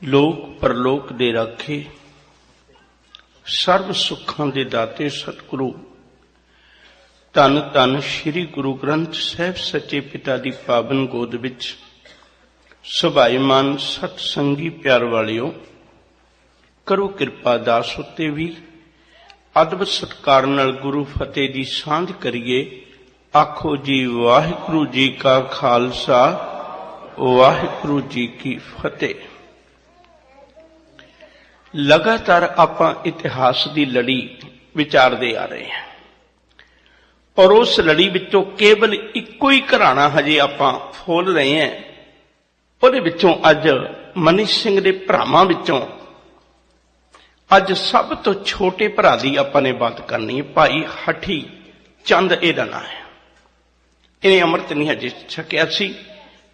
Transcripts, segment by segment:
लोक परलोक दे राखे, सर्व सुखां दे दाते सतगुरु धन धन श्री गुरु ग्रंथ साहिब सच्चे पिता दी पावन गोद विच सुभाईमान सतसंगी प्यार वालियो, करो कृपा दास उत्ते भी अदब सत्कार नाल गुरु फतेह दी सांझ करिए। आखो जी वाहिगुरु जी का खालसा, वाहिगुरु जी की फतेह। लगातार आपां इतिहास की लड़ी विचारते आ रहे हैं और उस लड़ी विचों केवल इको ही घराना हजे आपां फोल रहे हैं। उहदे विचों अज मनी सिंह दे भरावां विचों अज सब तो छोटे भरा दी आपां ने बात करनी है। भाई हठी चंद इहदा नाम है। इन्हें अमृत नहीं हजे छकिया सी,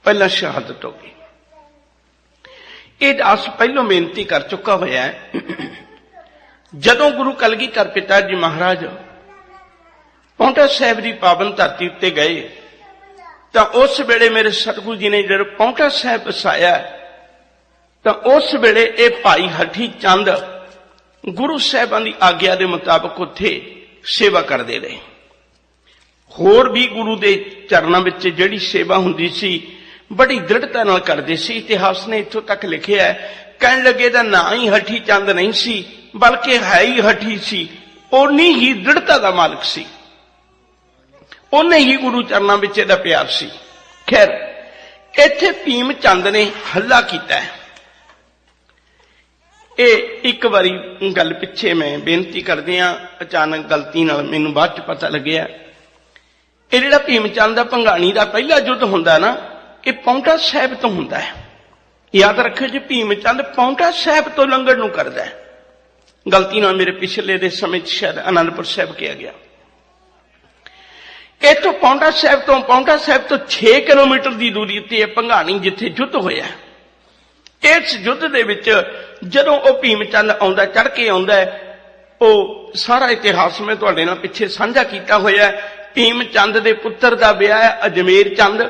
पहला शहादत हो गई। ये दास पहलों बेनती कर चुका होया है। जदों गुरु कलगीधर पिता जी महाराज पौंटा साहिब की पावन धरती उत्ते गए तो उस वेले मेरे सतगुरु जी ने जब पौंटा साहिब बसाया तो उस वेले ये भाई हठी चंद गुरु साहिबां की आग्या के मुताबिक उत्थे सेवा करते रहे। होर भी गुरु के चरणों में जिहड़ी सेवा हुंदी सी बड़ी दृढ़ता नाल करदे सी। इतिहास ने इत्थों तक लिखिया है, कहण लगे दा नां ही हठी चंद नहीं सी बल्कि है ही हठी सी। उन्नी ही दृढ़ता का मालिक सी, उन्ने ही गुरु चरणों में इहदा प्यार सी। खैर इत्थे भीम चंद ने हल्ला कीता है। एक बारी गल पिछे मैं बेनती करदियां अचानक गलती नाल मैनूं बाद च पता लग्या, ये जिहड़ा भीम चंद भंगाणी का पहला युद्ध हुंदा ना, ये पौंटा साहिब तो हुंदा है। याद रखियो जी, भीम चंद पौंटा साहिब तो लंघण नूं करदा है। गलती नाल मेरे पिछले दे समय शायद आनंदपुर साहिब किया गया। इथों पौंटा साहिब तो 6 किलोमीटर की दूरी ते भंगाणी जिथे युद्ध होया। इस युद्ध दे विच जदों ओ भीम चंद आउंदा, चढ़ के आउंदा है, ओ सारा इतिहास में तुहाडे नाल पिछे साझा कीता होया है। भीम चंद दे पुत्र दा विआह है अजमेर चंद,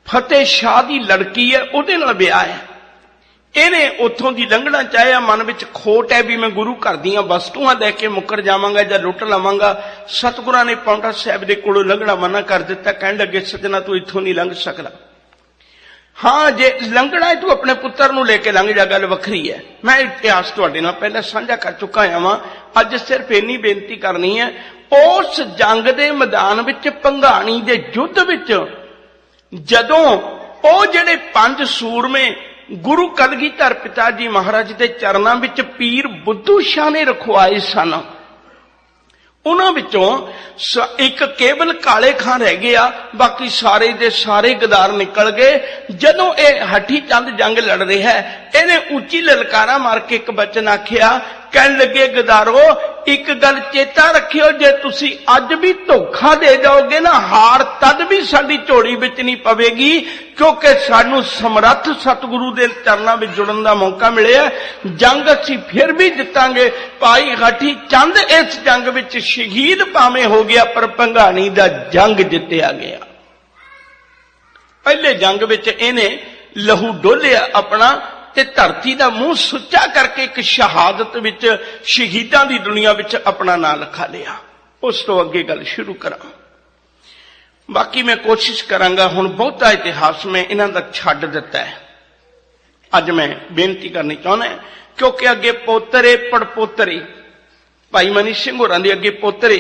फतेह शाह की लड़की है, उहदे नाल विआह है। इहने उत्थों की लंघना चाहया, मन विच खोट है भी मैं गुरु घर दीआं वस्तुआं लैके मुकर जावांगा जां लुट लवांगा। सतगुरां ने पौंटा साहिब दे कोलों लंघना मना कर दिता। कहण लगे सजना तू इत्थों नहीं लंघ सकदा। हाँ जे लंघना तू अपने पुत्र नूं लेके लंघ जा, गल वखरी है। मैं इतिहास तुहाडे नाल पहले साझा कर चुका हां। अज सिर्फ इन्नी बेनती करनी है, उस जंग दे मैदान विच भंगाणी दे युद्ध विच जदों ओ जिहड़े 5 सूरमे गुरु कलगीधर पिता जी महाराज के चरणों में पीर बुद्धू शाह ने रखवाए सन, उन्हां विचों एक केवल काले खां रह गया, बाकी सारे दे सारे गदार निकल गए। जदों ये हठी चंद जंग लड़ रहा है, इन्हें उच्ची ललकारा मार के एक बचन आखिया, कहन लगे गदारो एक गल चेता रखियो, जे तुसी अज भी धोखा दे जाओगे ना, हार तद भी साडी झोली विच नहीं पवेगी, क्योंकि सानू समर्थ सतगुरु दे चरणों में जुड़न का मौका मिले। जंग असीं फिर भी जितांगे। भाई हठी चंद इस जंग विच शहीद भावें हो गया, पर भंगाणी दा जंग जितया गया। पहले जंग विच इहने लहू डोलिया अपना ते धरती का मुंह सुच्चा करके एक शहादत विच शहीदां दी दुनिया विच अपना नाम लिखा लिया। उस तो अगे गल शुरू करा, बाकी मैं कोशिश करांगा। हुण बहुता इतिहास में इन्हां दा छड्ड दिता है। अज मैं बेनती करनी चाहुंदा क्योंकि अगे पोतरे पड़पोतरे भाई मनी सिंह होरां दे अगे पोतरे,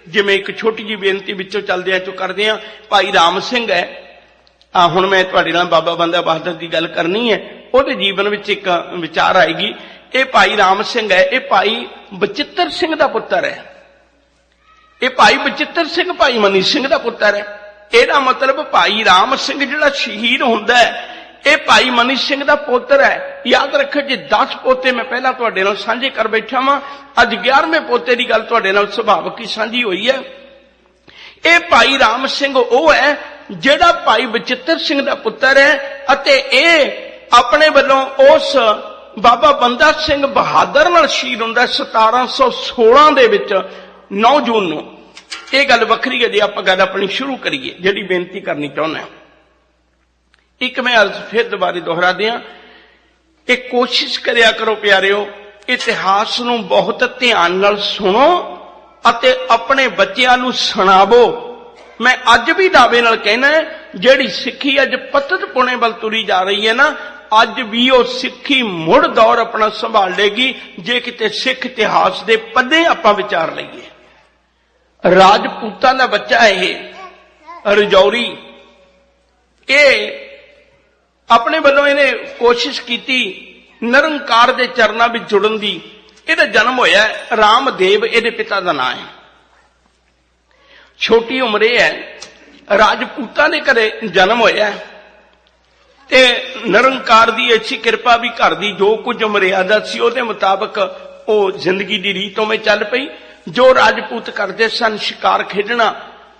जिवें एक छोटी जी बेनती विचों चलदियां चो करदे आ, भाई राम सिंह है। हुण मैं तुहाडे नाल बाबा बंदा बहादुर की गल करनी है, उहदे जीवन विच एक विचार आएगी। ये भाई राम सिंह है, ये भाई बचित्र सिंह का पुत्र है। ये भाई बचित्र सिंह भाई मनी सिंह का पुत्र है। ਇਹਦਾ मतलब भाई राम सिंह जिहड़ा शहीद हुंदा है, ये भाई मनी सिंह का पुत्र है। याद रखो जी 10 पोते मैं पहला तुहाडे नाल सांझे कर बैठा वां, अज 11वें पोते की गल तुहाडे नाल सुभावक ही सांझी हुई है। ये भाई राम सिंह वो है जिहड़ा भाई बचित्र सिंह का पुत्र है, अते ये अपने वालों उस बाबा बंदा सिंह बहादुर नाल शहीद हुंदा 1716 दे विच 9 जून नूं। ये गल वखरी है जी। आपां गल अपनी शुरू करिए, जिहड़ी बेनती करनी चाहुंदा। एक मैं अर्ज फिर दोबारा दोहरा दियां, ये कोशिश करिया करो प्यारिओ, इतिहास नूं बहुत ध्यान नाल सुनो अते अपने बच्चिआं नूं सुणावो। मैं अज भी दावे नाल कहना है, जिहड़ी सिੱਖੀ अज पतत पुणे वल तुरी जा रही है ना, अज भी वो सिੱਖੀ मुड़ दौर अपना संभाल लेगी जे किते सिख इतिहास दे पन्ने आपां विचार लईए। राजपूतां दा बच्चा है रजौरी, ये अपने वालों इहने कोशिश की निरंकार दे चरनां विच जुड़न दी। इहदा जन्म होया रामदेव, इहदे पिता दा नाम है। छोटी उम्र है, राजपूतां दे घरे जन्म होया ते निरंकार दी अच्छी कृपा भी घर दी जो कुछ मर्यादा सी उहदे मुताबक वो जिंदगी दी रीत उवें चल पई। जो राजपूत करते सन, शिकार खेडना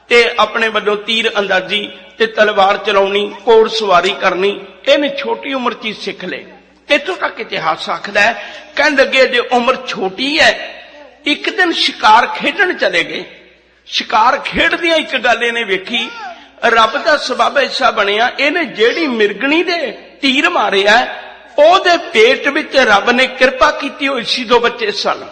ते अपने वल्लों तीर अंदाजी ते तलवार चलाउणी, घोड़ सवारी करनी, इहने छोटी उम्र च सिख ले। इत्थों तक इतिहास आखदा है, कहण लगे जे उम्र छोटी है, एक दिन शिकार खेडण चले गए। शिकार खेडदियां एक गल इहने वेखी, रब दा सबब ऐसा बनिया, इहने जेड़ी मिरगणी दे तीर मारिया ओहदे पेट विच रब ने कृपा कीती होई सी, 2 बच्चे सन।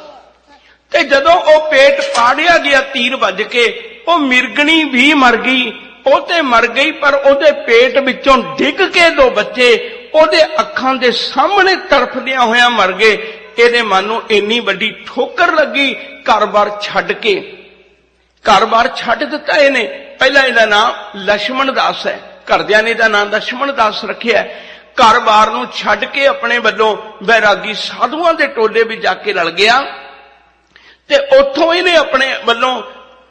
ते जदों ओ पेट पाड़िया गया तीर वज के, ओ मिरगणी भी मर गई, ओ ते मर गई, पर ओहदे पेट विचों डिग के 2 बच्चे ओहदे अखां दे सामने तड़फदियां होया मर गए। इहदे मन नूं इन्नी वड्डी ठोकर लगी, घर-बार छड्ड के घर-बार छड्ड दिता। इहने पहला इहदा नाम लक्ष्मण दास है, घरदियां ने इहदा नाम लक्ष्मण दास रखिया। घर-बार नूं छड्ड के अपने वल्लों बैरागी साधुआं दे टोले विच जाके रल गया ते उत्थों इहने अपने वल्लों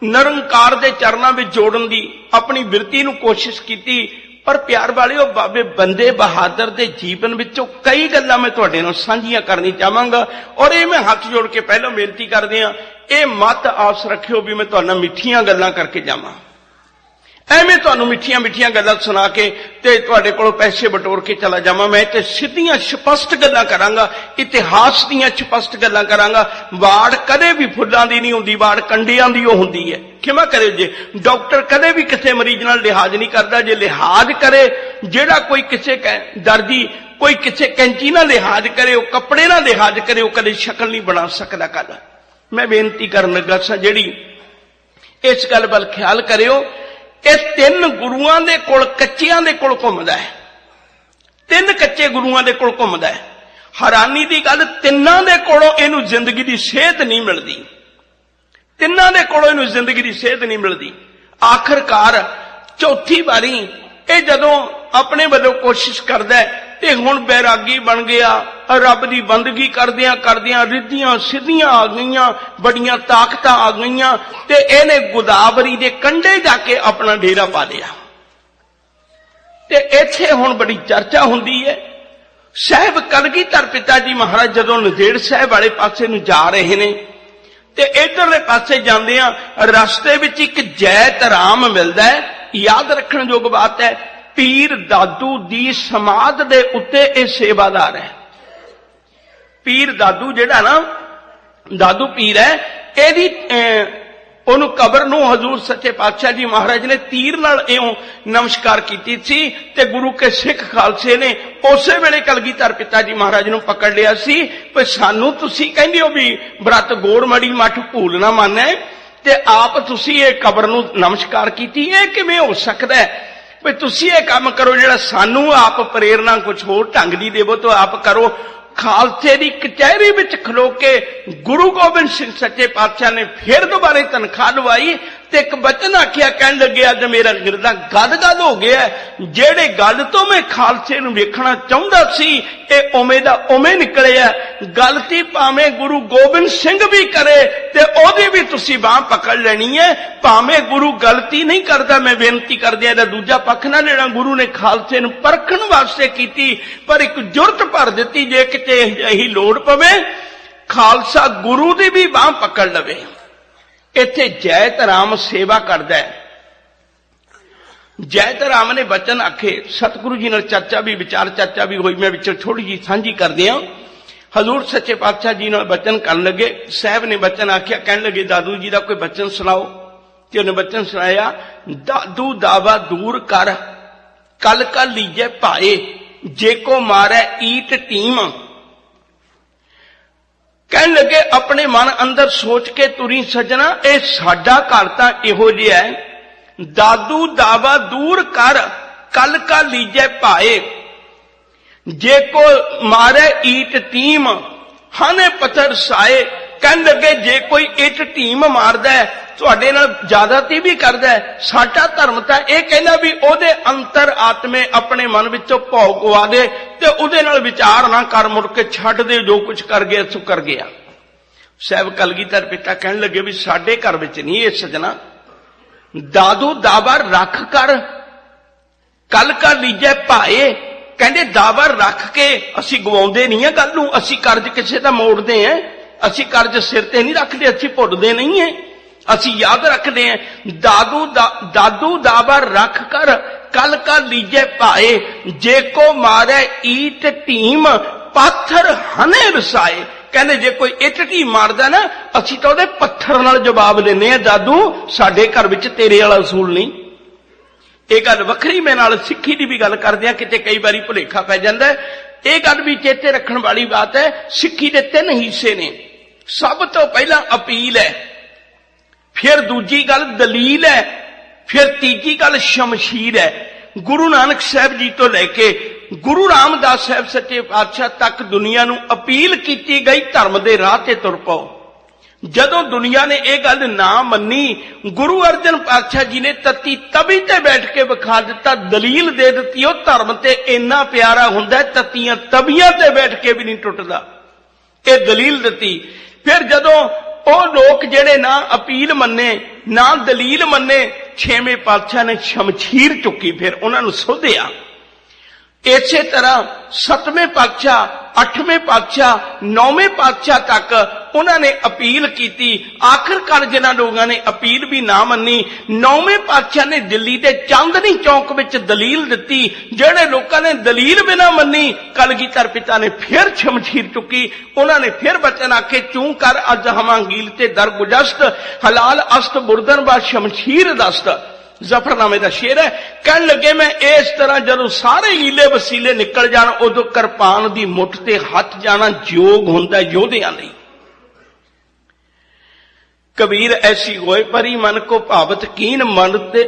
निरंकार दे चरनां विच जोड़न दी अपनी बिरती नूं कोशिश कीती। पर प्यार वालिओ, बाबे बंदे बहादुर दे जीवन विचों कई गल्लां मैं तुहाडे नाल साझीआं करनी चाहांगा और ये मैं हाथ जोड़ के पहलों बेनती करदे हां, ये मत आस रखियो भी मैं तुहाडे नाल मिठियां गल्लां करके जावां। ਐਵੇਂ ਤੁਹਾਨੂੰ ਮਿੱਠੀਆਂ ਮਿੱਠੀਆਂ ਗੱਲਾਂ ਸੁਣਾ ਕੇ ਤੇ ਤੁਹਾਡੇ ਕੋਲੋਂ ਪੈਸੇ ਬਟੋਰ ਕੇ ਚਲਾ ਜਾਵਾਂ। ਮੈਂ ਤੇ ਸਿੱਧੀਆਂ ਸਪਸ਼ਟ ਗੱਲਾਂ ਕਰਾਂਗਾ, ਇਤਿਹਾਸ ਦੀਆਂ ਸਪਸ਼ਟ ਗੱਲਾਂ ਕਰਾਂਗਾ। ਵਾੜ ਕਦੇ ਵੀ ਫੁੱਲਾਂ ਦੀ ਨਹੀਂ ਹੁੰਦੀ, ਵਾੜ ਕੰਡਿਆਂ ਦੀ ਉਹ ਹੁੰਦੀ ਹੈ। ਖਿਮਾ ਕਰਿਓ ਜੇ ਡਾਕਟਰ ਕਦੇ ਵੀ ਕਿਸੇ ਮਰੀਜ਼ ਨਾਲ ਲਿਹਾਜ਼ ਨਹੀਂ ਕਰਦਾ। ਜੇ ਲਿਹਾਜ਼ ਕਰੇ, ਜਿਹੜਾ ਕੋਈ ਕਿਸੇ ਦਰਜੀ ਕੋਈ ਕਿਸੇ ਕੈਂਚੀ ਨਾਲ ਲਿਹਾਜ਼ ਕਰੇ, ਉਹ ਕੱਪੜੇ ਨਾਲ ਲਿਹਾਜ਼ ਕਰੇ, ਉਹ ਕਦੇ ਸ਼ਕਲ ਨਹੀਂ ਬਣਾ ਸਕਦਾ। ਕੱਲ ਮੈਂ ਬੇਨਤੀ ਕਰਨ ਲੱਗਾ ਸਾਂ, ਜਿਹੜੀ ਇਸ ਗੱਲ ਵੱਲ ਖਿਆਲ ਕਰਿਓ, ਇਹ 3 ਗੁਰੂਆਂ ਦੇ ਕੋਲ, ਕੱਚਿਆਂ ਦੇ ਕੋਲ ਘੁੰਮਦਾ ਹੈ। 3 ਕੱਚੇ ਗੁਰੂਆਂ ਦੇ ਕੋਲ ਘੁੰਮਦਾ ਹੈ। ਹੈਰਾਨੀ ਦੀ ਗੱਲ, 3 ਦੇ ਕੋਲੋਂ ਇਹਨੂੰ ਜ਼ਿੰਦਗੀ ਦੀ ਸੇਧ ਨਹੀਂ ਮਿਲਦੀ। 3 ਦੇ ਕੋਲੋਂ ਇਹਨੂੰ ਜ਼ਿੰਦਗੀ ਦੀ ਸੇਧ ਨਹੀਂ ਮਿਲਦੀ। ਆਖਰਕਾਰ ਚੌਥੀ ਵਾਰੀ ਇਹ ਜਦੋਂ ਆਪਣੇ ਵੱਲੋਂ ਕੋਸ਼ਿਸ਼ ਕਰਦਾ ਤੇ ਹੁਣ बैरागी बन गया, रब की बंदगी करदियां करदियां रिद्धियां सिद्धियां आ गईयां, बड़ियां ताकतां आ गईयां ते इहने गोदावरी दे कंढे जाके अपना डेरा पा लिया। ते इत्थे हुण बड़ी चर्चा हुंदी है। साहिब कलगीधर पिता जी महाराज जदों नंदेड़ साहिब वाले पासे नूं जा रहे ने ते इधरले पासे जांदियां रस्ते विच एक जैत राम मिलदा है। याद रखण योग बात है, पीर दादू दी समाध दे उत्ते ये सेवादार है। पीर दादू जिहड़ा ना, दादू पीर है, एदी ओनू कबर नूं हजूर सच्चे पातशाह जी महाराज ने तीर नाल इउं नमस्कार कीती सी ते गुरु के सिख खालसे ने उसे वेले कलगीधर पिता जी महाराज नूं पकड़ लिया सी। पर सानू तुसीं कहंदे हो भी व्रत गोड़ मड़ी मठ भूल ना माने ते आप तुसीं ये कबर नूं नमस्कार कीती, ये किवें हो सकदा है? भाई तुसी ये काम करो जिहड़ा सानू आप प्रेरणा कुछ होर ढंग दी देवो तो आप करो। खालसे दी कचहरी विच खलो के गुरु गोबिंद सिंह सच्चे पातशाह ने फिर दोबारे तनख्वाह लवाई ते एक बचन आखिया, कहन लगे अज मेरा गिरदा गद-गद हो गया, जेड़े गल तो मैं खालसे नूं वेखना चाहुंदा सी ये उवें दा उवें निकलिया। गलती भावें गुरु गोबिंद सिंह भी करे ते ओहदी भी तुसी बांह पकड़ लेनी है। भावें गुरु गलती नहीं करदा, मैं बेनती करदिया इहदा दूजा पक्ष ना लेना। गुरु ने खालसे नूं परखण वास्ते कीती, पर एक जुरत भर दित्ती, जे किते यही लोड़ पवे खालसा गुरु दी भी बांह पकड़ लवे। इत्थे जैत राम सेवा करदा है। जैत राम ने बचन आखे, सतगुरु जी नाल चर्चा भी विचार चर्चा भी हुई, मैं विच थोड़ी जी सांझी कर दियां। हजूर सच्चे पातशाह जी नाल बचन करन लगे। साहब ने बचन आखिया, कहन लगे दादू जी दा कोई बचन सुनाओ। ते उन्हें बचन सुनाया, दादू दावा दूर कर, कल कल लीजे भाए, जेको मारै ईट टीम। कहन लगे अपने मन अंदर सोच के तुरी सजना, ये साडा घर तां इहो जिहा है, दादू दावा दूर कर कल का लीजे भाए, जेको मारे ईट टीम हाने पत्थर साए। कहन लगे जे कोई इट टीम मारदा है तुहाडे नाल ज्यादाती भी करदा है, साडा धर्म तां इह कहंदा भी ओहदे अंतर आत्मे अपने मन विचों भौं गवा दे ते ओहदे नाल विचार ना कर, मुड़ के छड्ड दे, जो कुछ कर गया सो कर गया। साहब कलगीधर पिता कहन लगे भी साडे घर विच नहीं इह सजना, दादू दावा रख कर कल का लीजे भाए। कहंदे दावा रख के असी गवाउंदे नहीं है गल नूं, असी कर्ज किसे दा मोड़दे हैं, असी कर्ज सिर ते नहीं रखते, असी भुल्लदे नहीं है, असी याद रखते हैं। दादू दावा रख कर कल का लीजे पाए, जेको मारे ईट टीम पत्थर हने रसाए। कहने जे कोई इट टीम मारदा ना असी तो उहदे पत्थर नाल जवाब देने हैं, दादू साडे घर विच तेरे वाला असूल नहीं। ये गल वखरी मैं नाल सिक्खी की भी गल करदे हां, किते कई बारी भुलेखा पै जांदा है। ये गल भी चेते रखण वाली बात है। सिक्खी दे 3 हिस्से ने, सब तो पहला अपील है, फिर दूजी गल दलील है, फिर तीजी गल शमशीर है। गुरु नानक साहब जी तो लैके गुरु रामदास साहब सच्चे पातशाह तक दुनिया नूं अपील की गई, धर्म दे राह ते तुर पाओ। जदों दुनिया ने यह गल ना मन्नी, गुरु अर्जन पातशाह जी ने तत्ती तवी ते बैठ के विखा दिता, दलील दे दी। वो धर्म ते इन्ना प्यारा हुंदा तत्तियां तवियां ते बैठ के भी नहीं टुटदा, ये दलील दी। फिर जदों ਉਹ लोग जेड़े ना अपील मन्ने ना दलील मन्ने, 6वें पातशाह ने शमशीर चुकी, फिर उन्होंने सोधिया। इसे तरह 7वें पातशाह, 8वें पातशाह, 9वें पातशाह तक उन्होंने अपील की। आखिरकार जिन्हां लोगों ने अपील भी ना मन्नी, 9वें पातशाह ने दिल्ली के चांदनी चौक विच दलील दी। जिहड़े लोगों ने दलील भी ना मन्नी, कलगीधर पिता ने फिर शमशीर चुकी। उन्होंने फिर वचन आखे, चूं कर अज हमांगील ते दर गुजस्त, हलाल अस्त बुरदन बा शमशीर दस्त। जफरनामे का शेर है। कहन लगे मैं इस तरह जदों सारे हीले वसीले निकल जाण, उदों किरपान की मुठ ते हथ जाना योग हुंदा योधियां लई। कबीर ऐसी होए परी मन को भावत कीन,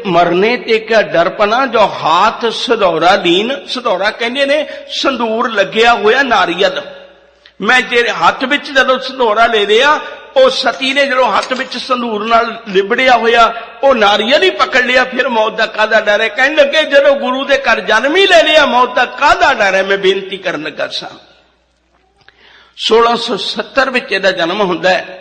मरने ते क्या डरपना, जो हाथ सधौरा लीन। सधौरा कहंदे ने संदूर लग्या होया नारियल। मैं तेरे हाथ विच जदों संधौरा ले लिया, ਉਹ सती ने जो हथ में संदूर नाल लिबड़िया होया वो नारियल ही पकड़ लिया, फिर मौत का कादा डर है। कहने लगे जो गुरु के घर जन्म ही ले लिया, मौत का कादा डर है। मैं बेनती करन लगा सा, 1670 विच इहदा जन्म हुंदा है।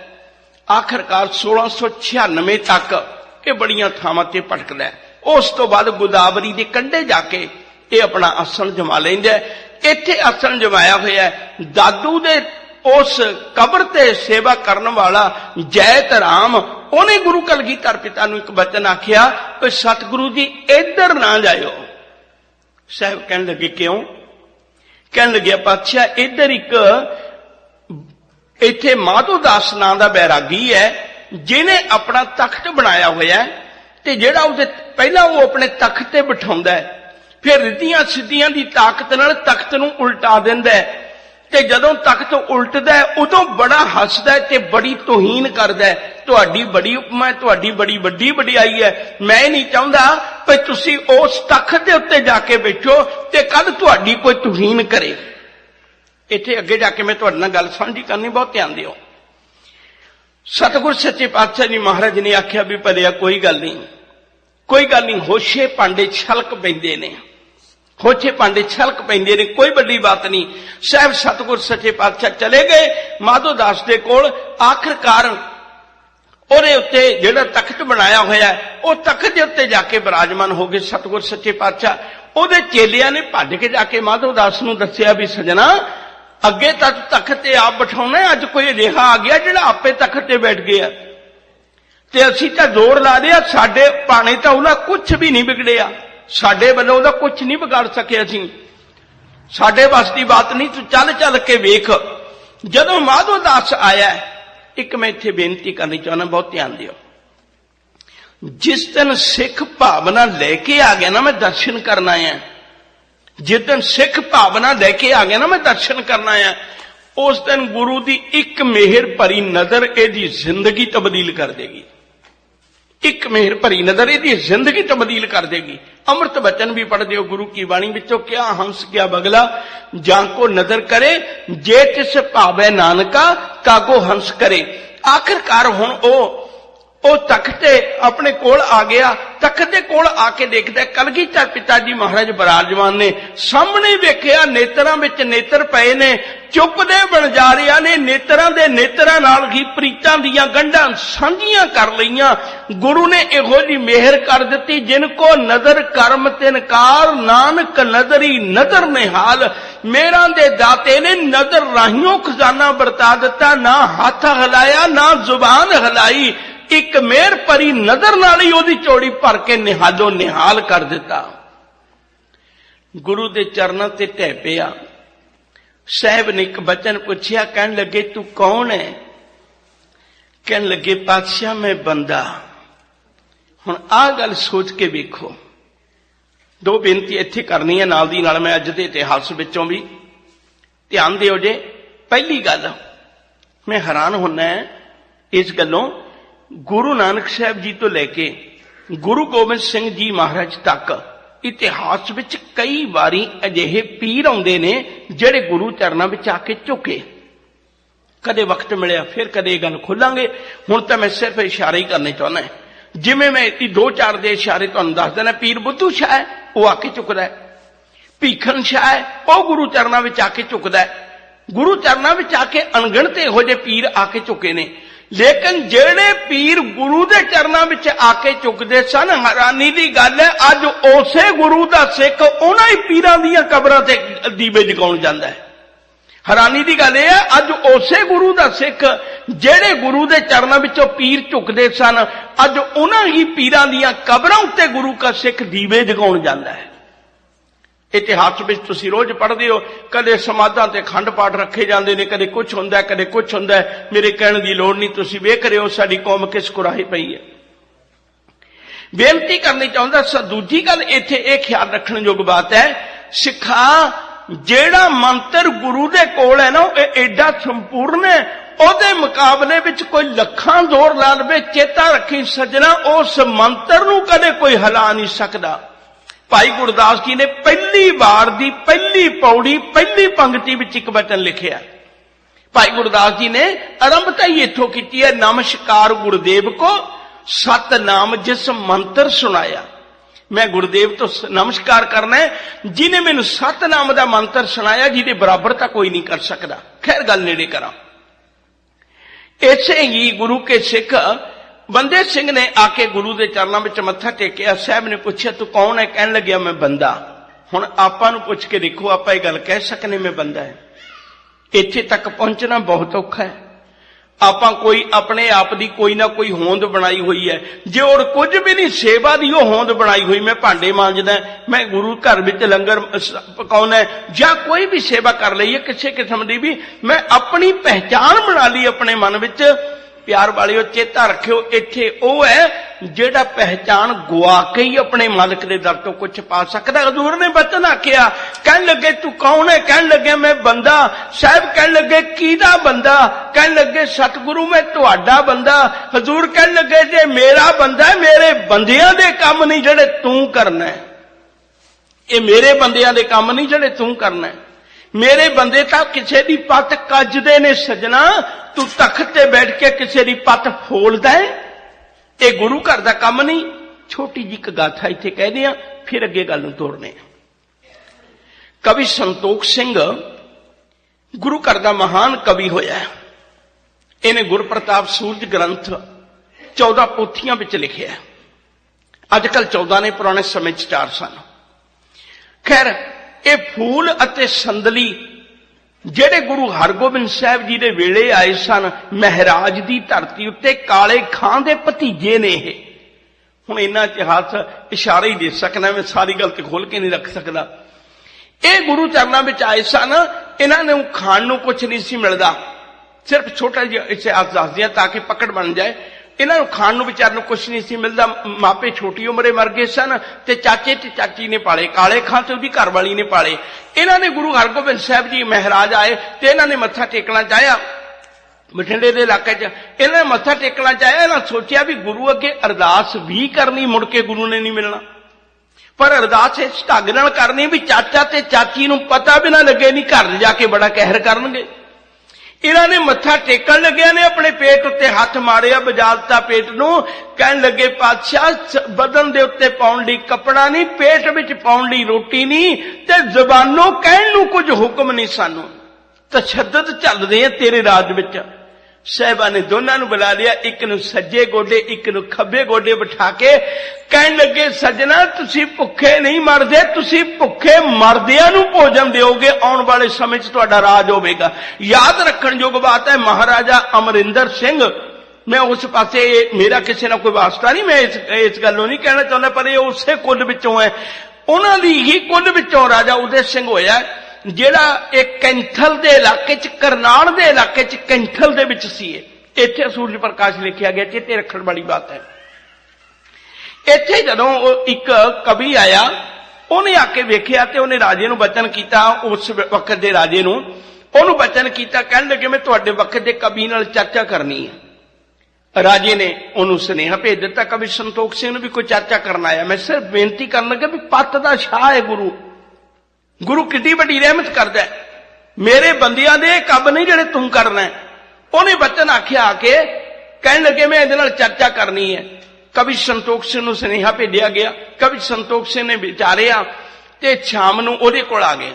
आखिरकार 1696 तक ये बड़ियां थावां ते भटकदा है। उस तो बाद गोदावरी के कंढे जाके ये अपना आसन जमा लैंदा है। इत्थे आसन जमाया होया है। दादू दे उस कबर ते सेवा करने वाला जैत राम, उन्हें गुरु कलगीधर पिता नूं एक वचन आखिया, सतगुरु जी इधर ना जाओ। साहब कहने लगे क्यों? कहने लगे पातशाह इधर एक इत्थे माधोदास नां दा बैरागी है, जिन्हें अपना तख्त बनाया होया है, ते जिहड़ा उहदे पहला वो अपने तख्त ते बिठाउंदा है, फिर रिद्धियां सिद्धियां दी ताकत नाल तख्त नूं उल्टा दिंदा है। ते जदों तख्त उल्टदा है उदों बड़ा हसदा है ते बड़ी तोहीन करदा है। तुहाडी बड़ी उपमा है, तुहाडी बड़ी वड्डी वडियाई है। मैं नहीं चाहुंदा कि तुसीं उस तख्त दे उत्ते जाके बैठो ते कल तुहाडी कोई तोहीन करे। इत्थे अगे जाके मैं तुहाडे नाल गल साझी करनी, बहुत ध्यान दिओ। सतगुर सच्चे पातशाह जी महाराज ने आख्या भी भलिया कोई गल नहीं, होशे पांडे छलक पैंदे ने, होछे पांडे छलक पैंदे ने, कोई बड़ी बात नहीं। साहब सतगुर सच्चे पातशाह चले गए माधोदास दे कोल। आखिरकार ओहदे उत्ते जिहड़ा तख्त बनाया होया है, वो तख्त दे उत्ते जाके विराजमान हो गए सतगुर सच्चे पातशाह। ओहदे चेलियां ने भज के जाके माधोदास नूं दस्सिया भी सजना अगे तक तख्त ते आप बिठाउणा, अज कोई अजिहा आ गया जिहड़ा आपे तख्त ते बैठ गया, ते असीं तां जोर ला लिया, साडे भाणे तां ਉਹਦਾ कुछ भी नहीं बिगड़िया, साडे वालों ਉਹਦਾ कुछ नहीं बिगाड़ सके, असीं साडे बस की बात नहीं, तू चल चल के वेख। जदों माधोदास आया, एक मैं इत्थे बेनती करनी चाहना, बहुत ध्यान दिओ। जिस दिन सिख भावना लेके आ गया ना, मैं दर्शन करना है, जिस दिन सिख भावना लैके आ गया ना, मैं दर्शन करना है, उस दिन गुरु की एक मेहर भरी नजर यदी जिंदगी तब्दील कर देगी। एक मेहर भरी नजर यदी जिंदगी तब्दील कर देगी। अमृत वचन भी पढ़ दियो गुरु की बाणी विचों, क्या हंस क्या बगला जां को नजर करे, जे तिस भावे नानका कागो हंस करे। आखिरकार हुण ਉਹ तख्त ते अपने कोल आ गया। तख्त दे कोल आके देखदा कलगीधर पिता जी महाराज विराजमान ने, सामने वेखिया नेत्रां विच नेत्र पए ने, चुपदे बनजारिया ने नेत्रां दे नेत्रां नाल ही प्रीतां दीयां गंढां सांझियां कर लईयां। गुरु ने इहो जी मेहर कर दित्ती, जिनको नजर कर्म तिनकार, नानक नजरी नजर निहाल। मेरा दे दाते ने नजर राहियों खजाना बरता दिता, ना हाथ हिलाया ना जुबान हिलाई, एक मेहर भरी नजर नाल ही ओदी चौड़ी भर के निहालो निहाल कर दिता। गुरु दे चरणों ते ढह पिया। साहब ने एक बचन पूछया, कहन लगे तू कौन है? कहन लगे पातशाह मैं बंदा। हुण आ गल सोच के वेखो, दो बेनती इत्थे करनी है नाल दी नाल, मैं अज दे इतिहास विचों भी ध्यान दिओ जे। पहली गल मैं हैरान होना है इस गल्लों, गुरु नानक साहब जी तो लैके गुरु गोबिंद सिंह जी महाराज तक इतिहास विच कई बारी अजिहे पीर आउंदे ने जिहड़े गुरु चरणां विच आके झुके। कदे वक्त मिलिया फिर कदे गल खोलांगे, हुण तां मैं सिर्फ इशारे ही करने चाहुंदा। जिवें मैं दो चार दे इशारे तुहानूं दस देना। पीर बुद्धू शाह है, वो आके झुकदा है। भीखन शाह है, वो गुरु चरणां विच आके झुकदा है। गुरु चरणां विच आके अणगिणत इहो जिहे पीर आके झुके ने। लेकिन जेड़े पीर गुरु दे चरणां विच आके झुकदे सन, हैरानी दी गल है अज उसे गुरु दा सिख उन्हां ही पीरां दीयां कबरां ते दीवे जगाउण जांदा है। हैरानी दी गल है अज उसे गुरु दा सिख जेड़े गुरु दे चरणां विचों पीर झुकदे सन, अज उन्हां ही पीरां दीयां कबरां उत्ते गुरु का सिख दीवे जगाउण जांदा है। इतिहास में तुसी रोज पढ़ते हो, कदे समाधां ते खंड पाठ रखे जाते हैं, कदे कुछ होंदा है कदे कुछ होंदा है। मेरे कहने की लोड़ नहीं, तुसी वेख रहे हो साडी कौम किस कुराहे पई है। बेनती करनी चाहुंदा सा। दूजी गल इत्थे यह ख्याल रखने योग बात है, सिखा जेड़ा मंत्र गुरु दे कोल है ना, एडा संपूर्ण है, ਉਹਦੇ मुकाबले विच कोई लखां जोर ला लवे, चेता रखी सजना उस मंत्र नूं कदे कोई हिला नहीं सकदा। भाई गुरदास जी ने पहली बार दी पहली पौड़ी पहली पंक्ति विच एक वचन लिखिया। भाई गुरदास जी ने आरंभता ही इत्थों की है, नमस्कार गुरुदेव को सतनाम जिस मंत्र सुनाया। मैं गुरुदेव तो नमस्कार करना है जिन्हें मैनू सतनाम का मंत्र सुनाया, जिहदे बराबर तो कोई नहीं कर सकता। खैर गल नेड़े करा। इसे ही गुरु के सिख बंदे सिंह ने आके गुरु के चरणों में मत्था टेकिया। साहब ने पूछा तू कौन है? कहन लग्या मैं बंदा। हुण आपां नूं पुछ के देखो, आपां इह गल कह सकने मैं बंदा है? इत्थे तक पहुंचना बहुत औखा है। आपां कोई अपने आप की कोई ना कोई होंद बनाई हुई है, जे और कुछ भी नहीं सेवा की वो होंद बनाई हुई। मैं भांडे मांजदा, मैं गुरु घर विच लंगर पकाउणा या कोई भी सेवा कर लई है किसी किस्म की भी, मैं अपनी पहचान बना ली अपने मन विच। प्यार वालियो चेता रखियो, इत्थे वो है जेड़ा पहचान गुआ के ही अपने मालिक के दर तो कुछ पा सकता। हजूर ने वचन आखिया, कहन लगे तू कौन है? कहन लगे मैं बंदा। साहब कहन लगे कीदा बंदा? कहन लगे सतगुरु मैं तुहाडा बंदा। हजूर कहन लगे जे मेरा बंदा है, मेरे बंदियां दे काम नहीं जेड़े तू करना है। ये मेरे बंदियां दे काम नहीं जेड़े तू करना है। मेरे बंदे तो किसी की पत कजदे ने सजना, तू तख्त ते बैठ के किसी की पत फोलदा है। ये गुरु घर का काम नहीं। छोटी जी एक गाथा इत्थे कह दिया, फिर अगे गल नूं तोड़ने। कवि संतोख सिंह गुरु घर का महान कवि होया है। इन्हें गुरप्रताप सूरज ग्रंथ 14 पोथियां विच लिखिया। अजकल 14 ने, पुराने समय 4 सन। खैर ये फूल अते संदली जेड़े गुरु हरगोबिंद साहब जी दे वेले आए सन, महराज की धरती उत्ते काले खां दे भतीजे ने। हुण इन्हां इतिहास इशारे ही दे सकना, मैं सारी गल ते खोल के नहीं रख सकदा। ये गुरु चरणां विच आए सन, इन्हां नूं खाण नूं कुछ नहीं सी मिलदा, सिर्फ छोटा जिहा इतिहास दस दिया ताकि पकड़ बन जाए। इन्हां नूं खाण नूं विचार नूं कुछ नहीं सी मिलदा। मापे छोटी उमरे मर गए सन ते चाचे ते चाची ने पाले, काले खां ते उहदी घरवाली ने पाले। इन्हां ने गुरु हरगोबिंद साहिब जी महाराज आए ते इन्हां ने मत्था टेकना चाहिया बठिंडे दे इलाके च। इन्हां ने मत्था टेकना चाहिया, इन्हां सोचिया भी गुरु अगे अरदास भी करनी, मुड़ के गुरु ने नहीं मिलना। पर अरदास इस ढंग नाल करनी भी चाचा ते चाची नूं पता भी ना लगे, नहीं घर जाके बड़ा कहर करनगे। इन्हां ने मत्था टेकन लग्या ने अपने पेट उत्ते हथ मारिया, बजालता पेट नूं, कहन लगे पातशाह बदन दे उत्ते पाउण लई कपड़ा नहीं, पेट विच पाउण लई रोटी नहीं, ते ज़बानों कहण नूं कुछ हुक्म नहीं सानूं, तशद्दद चलदे आ तेरे राज विच। साहिबा ने दोनों नूं बुला लिया, एक नूं सज्जे गोडे एक नूं खब्बे गोडे बिठा के कहन लगे सजना तुसीं भुखे नहीं मरदे, तुसीं भुखे मरदियां नूं भोजन दिओगे, आउण वाले समय च तुहाडा राज होवेगा। याद रखण योग बात है, महाराजा अमरिंदर सिंह, मैं उस पासे मेरा किसी ना कोई वास्ता नहीं, मैं इस गल्लों नहीं कहना चाहुंदा, पर ये उसे कुल विचों है, उन्हां दी ही कुल विचों राजा उदय सिंह होया ਜਿਹੜਾ एक कैंथल ਦੇ इलाके च करनाल ਦੇ इलाके च कैंथल ਦੇ ਵਿੱਚ ਸੀ। ਇੱਥੇ ਸੂਰਜ ਪ੍ਰਕਾਸ਼ ਲਿਖਿਆ ਗਿਆ, ਚੇਤੇ ਰੱਖਣ ਵਾਲੀ ਬਾਤ ਹੈ। ਇੱਥੇ ਜਦੋਂ ਇੱਕ ਕਵੀ ਆਇਆ, ਉਹਨੇ ਆ ਕੇ ਵੇਖਿਆ ਤੇ ਉਹਨੇ ਰਾਜੇ ਨੂੰ ਬਚਨ ਕੀਤਾ, ਉਸ ਵਕਤ ਦੇ ਰਾਜੇ ਨੂੰ ਉਹਨੂੰ ਬਚਨ ਕੀਤਾ, ਕਹਿਣ ਲੱਗੇ ਮੈਂ ਤੁਹਾਡੇ ਵਕਤ ਦੇ ਕਵੀ ਨਾਲ ਚਰਚਾ ਕਰਨੀ ਹੈ। ਰਾਜੇ ਨੇ ਉਹਨੂੰ ਸੁਨੇਹਾ ਭੇਜ ਦਿੱਤਾ, ਕਵੀ ਸੰਤੋਖ ਸਿੰਘ ਨੂੰ ਵੀ ਕੋਈ ਚਰਚਾ ਕਰਨ ਆਇਆ। ਮੈਂ ਸਿਰਫ ਬੇਨਤੀ ਕਰਨ ਲੱਗਾ ਵੀ ਪੱਤ ਦਾ ਸ਼ਾਹ ਹੈ ਗੁਰੂ, गुरु किड्डी वड्डी रहमत करदा है, मेरे बंदियां दे कब नहीं जिहड़े तू करना है। उहने बचन आखिया आके कहन लगे मैं इहदे नाल चर्चा करनी है। कवि संतोख सिंह नूं सुनेहा भेजिया गया, कवि संतोख सिंह ने विचारिया ते शाम नूं उहदे कोल आ गए,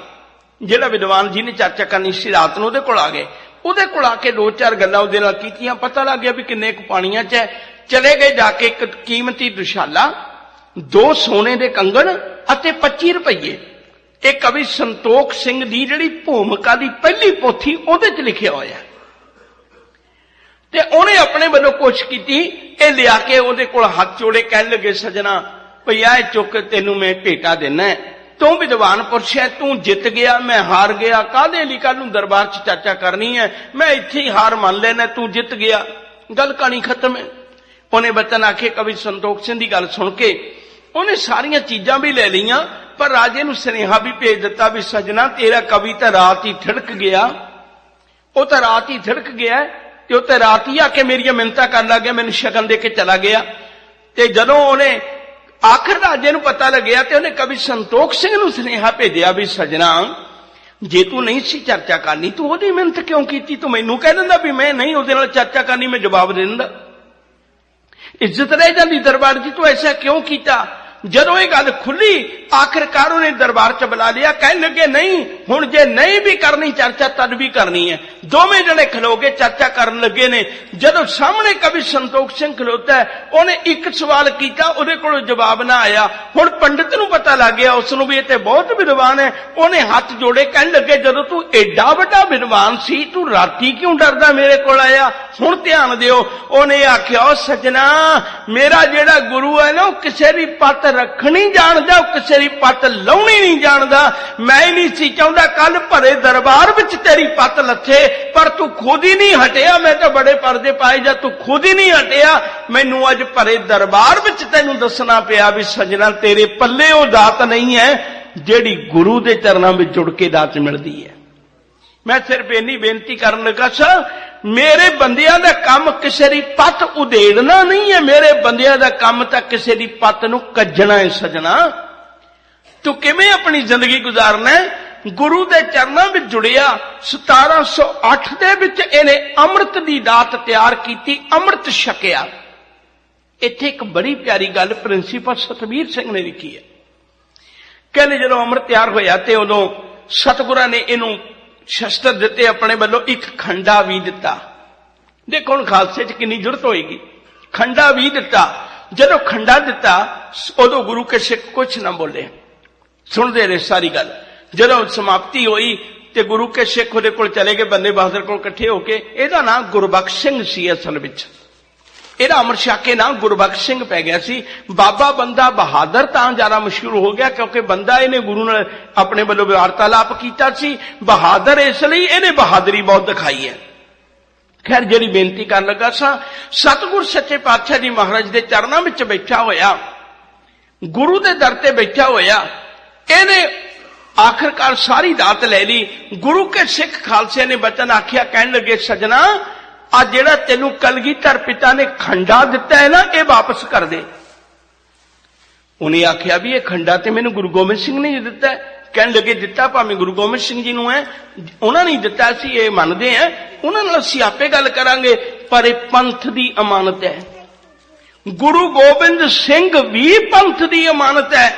जिहड़ा विद्वान जी ने चर्चा करनी सी रात नूं उहदे कोल आ गए। उहदे कोल आके दो चार गल्लां उहदे नाल कीतियां, पता लग गया भी किन्ने क पाणियां च है। चले गए जाके एक कीमती दुशाला, 2 सोने दे कंगण अते 25 रुपये। ਇਹ ਕਵੀ ਸੰਤੋਖ ਸਿੰਘ ਦੀ ਜਿਹੜੀ ਭੂਮਿਕਾ ਦੀ ਪਹਿਲੀ ਪੋਥੀ ਉਹਦੇ ਚ ਲਿਖਿਆ ਹੋਇਆ ਤੇ ਉਹਨੇ ਆਪਣੇ ਵੱਲੋਂ ਕੋਸ਼ਿਸ਼ ਕੀਤੀ, ਇਹ ਲਿਆ ਕੇ ਉਹਦੇ ਕੋਲ ਹੱਥ ਜੋੜੇ ਕਹਿਣ ਲੱਗੇ ਸਜਣਾ ਭਈ ਆਹ ਚੁੱਕ ਤੈਨੂੰ ਮੈਂ ਭੇਟਾ ਦੇਣਾ, ਤੂੰ ਵਿਦਵਾਨ ਪੁਰਸ਼ ਹੈ, ਤੂੰ ਜਿੱਤ ਗਿਆ ਮੈਂ ਹਾਰ ਗਿਆ, ਕਾਹਦੇ ਲਈ ਕੱਲ ਨੂੰ ਦਰਬਾਰ ਚ ਚਰਚਾ ਕਰਨੀ ਹੈ, ਮੈਂ ਇੱਥੇ ਹੀ ਹਾਰ ਮੰਨ ਲੈਣਾ, ਤੂੰ ਜਿੱਤ ਗਿਆ, ਗੱਲ ਕਹਾਣੀ ਖਤਮ ਹੈ। ਉਹਨੇ ਬਚਨ ਆਖੇ ਕਵੀ ਸੰਤੋਖ ਸਿੰਘ ਦੀ ਗੱਲ ਸੁਣ ਕੇ ਉਹਨੇ ਸਾਰੀਆਂ ਚੀਜ਼ਾਂ ਵੀ ਲੈ ਲਈਆਂ, पर राजे नूं सुनेहा भी भेज दिता भी सजना तेरा कवि तो रात ही थिड़क गया, वो तो रात ही थिड़क गया ते वो तो रात ही आके मेरी मिन्नतां कर लग गया, मैनूं शगन दे के चला गया। ते जदों उहने आखिर राजे नूं पता लग्या ते उहने कवि संतोख सिंह नूं सुनेहा भेजिया भी सजना जे तू नहीं सी चर्चा करनी तू ओहदी मिन्नत क्यों कीती, तू मैनूं कह दिंदा भी मैं नहीं उहदे नाल चर्चा करनी, मैं जवाब दे दिंदा, इज्जत रह जांदी दरबार दी, तू ऐसा क्यों कीता। जदों ये गल खुली आखिरकार उन्हें दरबार च बुला लिया, कहने लगे नहीं हुण जे नहीं भी करनी चर्चा तद भी करनी है। दोवें जने खलोगे चर्चा करन लगे ने, जदों सामने कवि संतोख सिंह खलोता है उन्हें एक सवाल किया, उहदे कोलों जवाब ना आया। हुण पंडित नूं पता लग गया उसनूं भी इह बहुत विद्वान है, उन्हें हाथ जोड़े कहने लगे जदों तू एडा वड्डा विद्वान सी तू राती क्यों डरदा मेरे कोल आया, हुण ध्यान दिओ। उन्हें आख्या सजना मेरा जिहड़ा गुरु है ना किसी भी पत रखनी जानदा, किसी की पत लाउणी नहीं जानदा, मैं ही नहीं सी चाहुंदा कल भरे दरबार विच तेरी पत लथे, पर तू खुद ही नहीं हटिया, मैं तो बड़े पर्दे पाए जा तू खुद ही नहीं हटिया, मैनू अज भरे दरबार विच तैनू दसना पिया भी सजना तेरे पल्ले वो दात नहीं है जिहड़ी गुरु दे चरनां विच जुड़ के दात मिलदी है। मैं सिर्फ इन्नी बेनती करन लगा सा, मेरे बंदियां दा काम किसी दी पत उधेड़ना नहीं है, मेरे बंदियां दा काम तां किसी दी पत नूं कज्जणा है। सजना तू किवें अपनी जिंदगी गुजारना है, गुरु दे चरनां विच जुड़िया। 1708 दे विच इहने अमृत दी दात तैयार कीती, अमृत छकिया। इत्थे एक बड़ी प्यारी गल प्रिंसीपल सतवीर सिंह ने लिखी है, कहने जदों अमृत तैयार होया ते उदों सतगुरां ने इहनूं शस्त्र दिते, अपने वालों एक खंडा भी दिता। देखो हुण खालसे च कितनी जुरत होएगी, खंडा भी दिता। जदों खंडा दिता उदों गुरु के सिख कुछ ना बोले, सुनते रहे सारी गल। जदों समाप्ति हुई ते गुरु के सिख उहदे कोल चले गए, बंदे बहादुर कोल इकट्ठे होके। इहदा नाम गुरबख्श सिंह सी असल विच, ਇਹਦਾ अमर छक के नाम गुरबख्श सिंह पै गया सी। बाबा बंदा बहादुर तां ज्यादा मशहूर हो गया क्योंकि बंदा इहने गुरु नाल अपने वालों वार्तालाप कीता सी, बहादुर इसलिए इहने बहादुरी बहुत दिखाई है। खैर जिहड़ी बेनती कर लगा सा, सतगुर सच्चे पातशाह जी महाराज के चरणों में बैठा होया, गुरु के दर ते बैठा होया, इहने आखिरकार सारी दात ले ली। गुरु के सिख खालसे ने वचन आखिया, कहन लगे सजना आ जिहड़ा तैनूं कलगीधर पिता ने खंडा दिता है ना, ये वापस कर दे। उन्हें आखिया भी ये खंडा तो मैनूं गुरु गोबिंद सिंह ने दिता है। कहन लगे दिता भावें गुरु गोबिंद सिंह जी नूं है, उन्होंने नहीं दिता, असीं ये मनदे हैं, उन्होंने असीं आपे गल करांगे, पर यह पंथ की अमानत है। गुरु गोबिंद सिंह भी पंथ की अमानत है,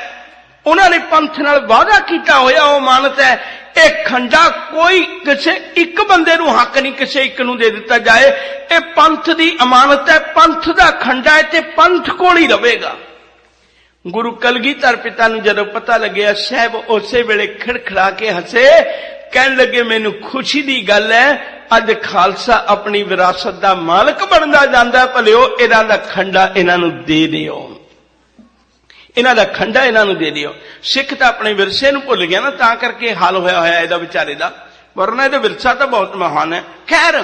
उन्होंने पंथ नाल वादा किया होया, वो अमानत है। यह खंडा कोई किसी एक बंदे नूं हक नहीं किसी एक नूं दे दिता जाए, यह पंथ की अमानत है, पंथ का खंडा है ते पंथ कोल ही रहेगा। गुरु कलगीधर पिता नूं जदों पता लग्या, साहब उस वेले खिड़खड़ा के हसे, कहन लगे मैनूं खुशी की गल है, अज खालसा अपनी विरासत का मालक बनता जाता, भलिओ इन्हां दा खंडा इन्हां नूं दे दिओ, इन्हां दा खंडा इन्हां नूं दे दिओ। सिख तां अपने विरसे नूं भुल गया ना, तां करके हाल होया होया इहदा विचारे दा, वरना इहदा विरसा तां बहुत महान है। खैर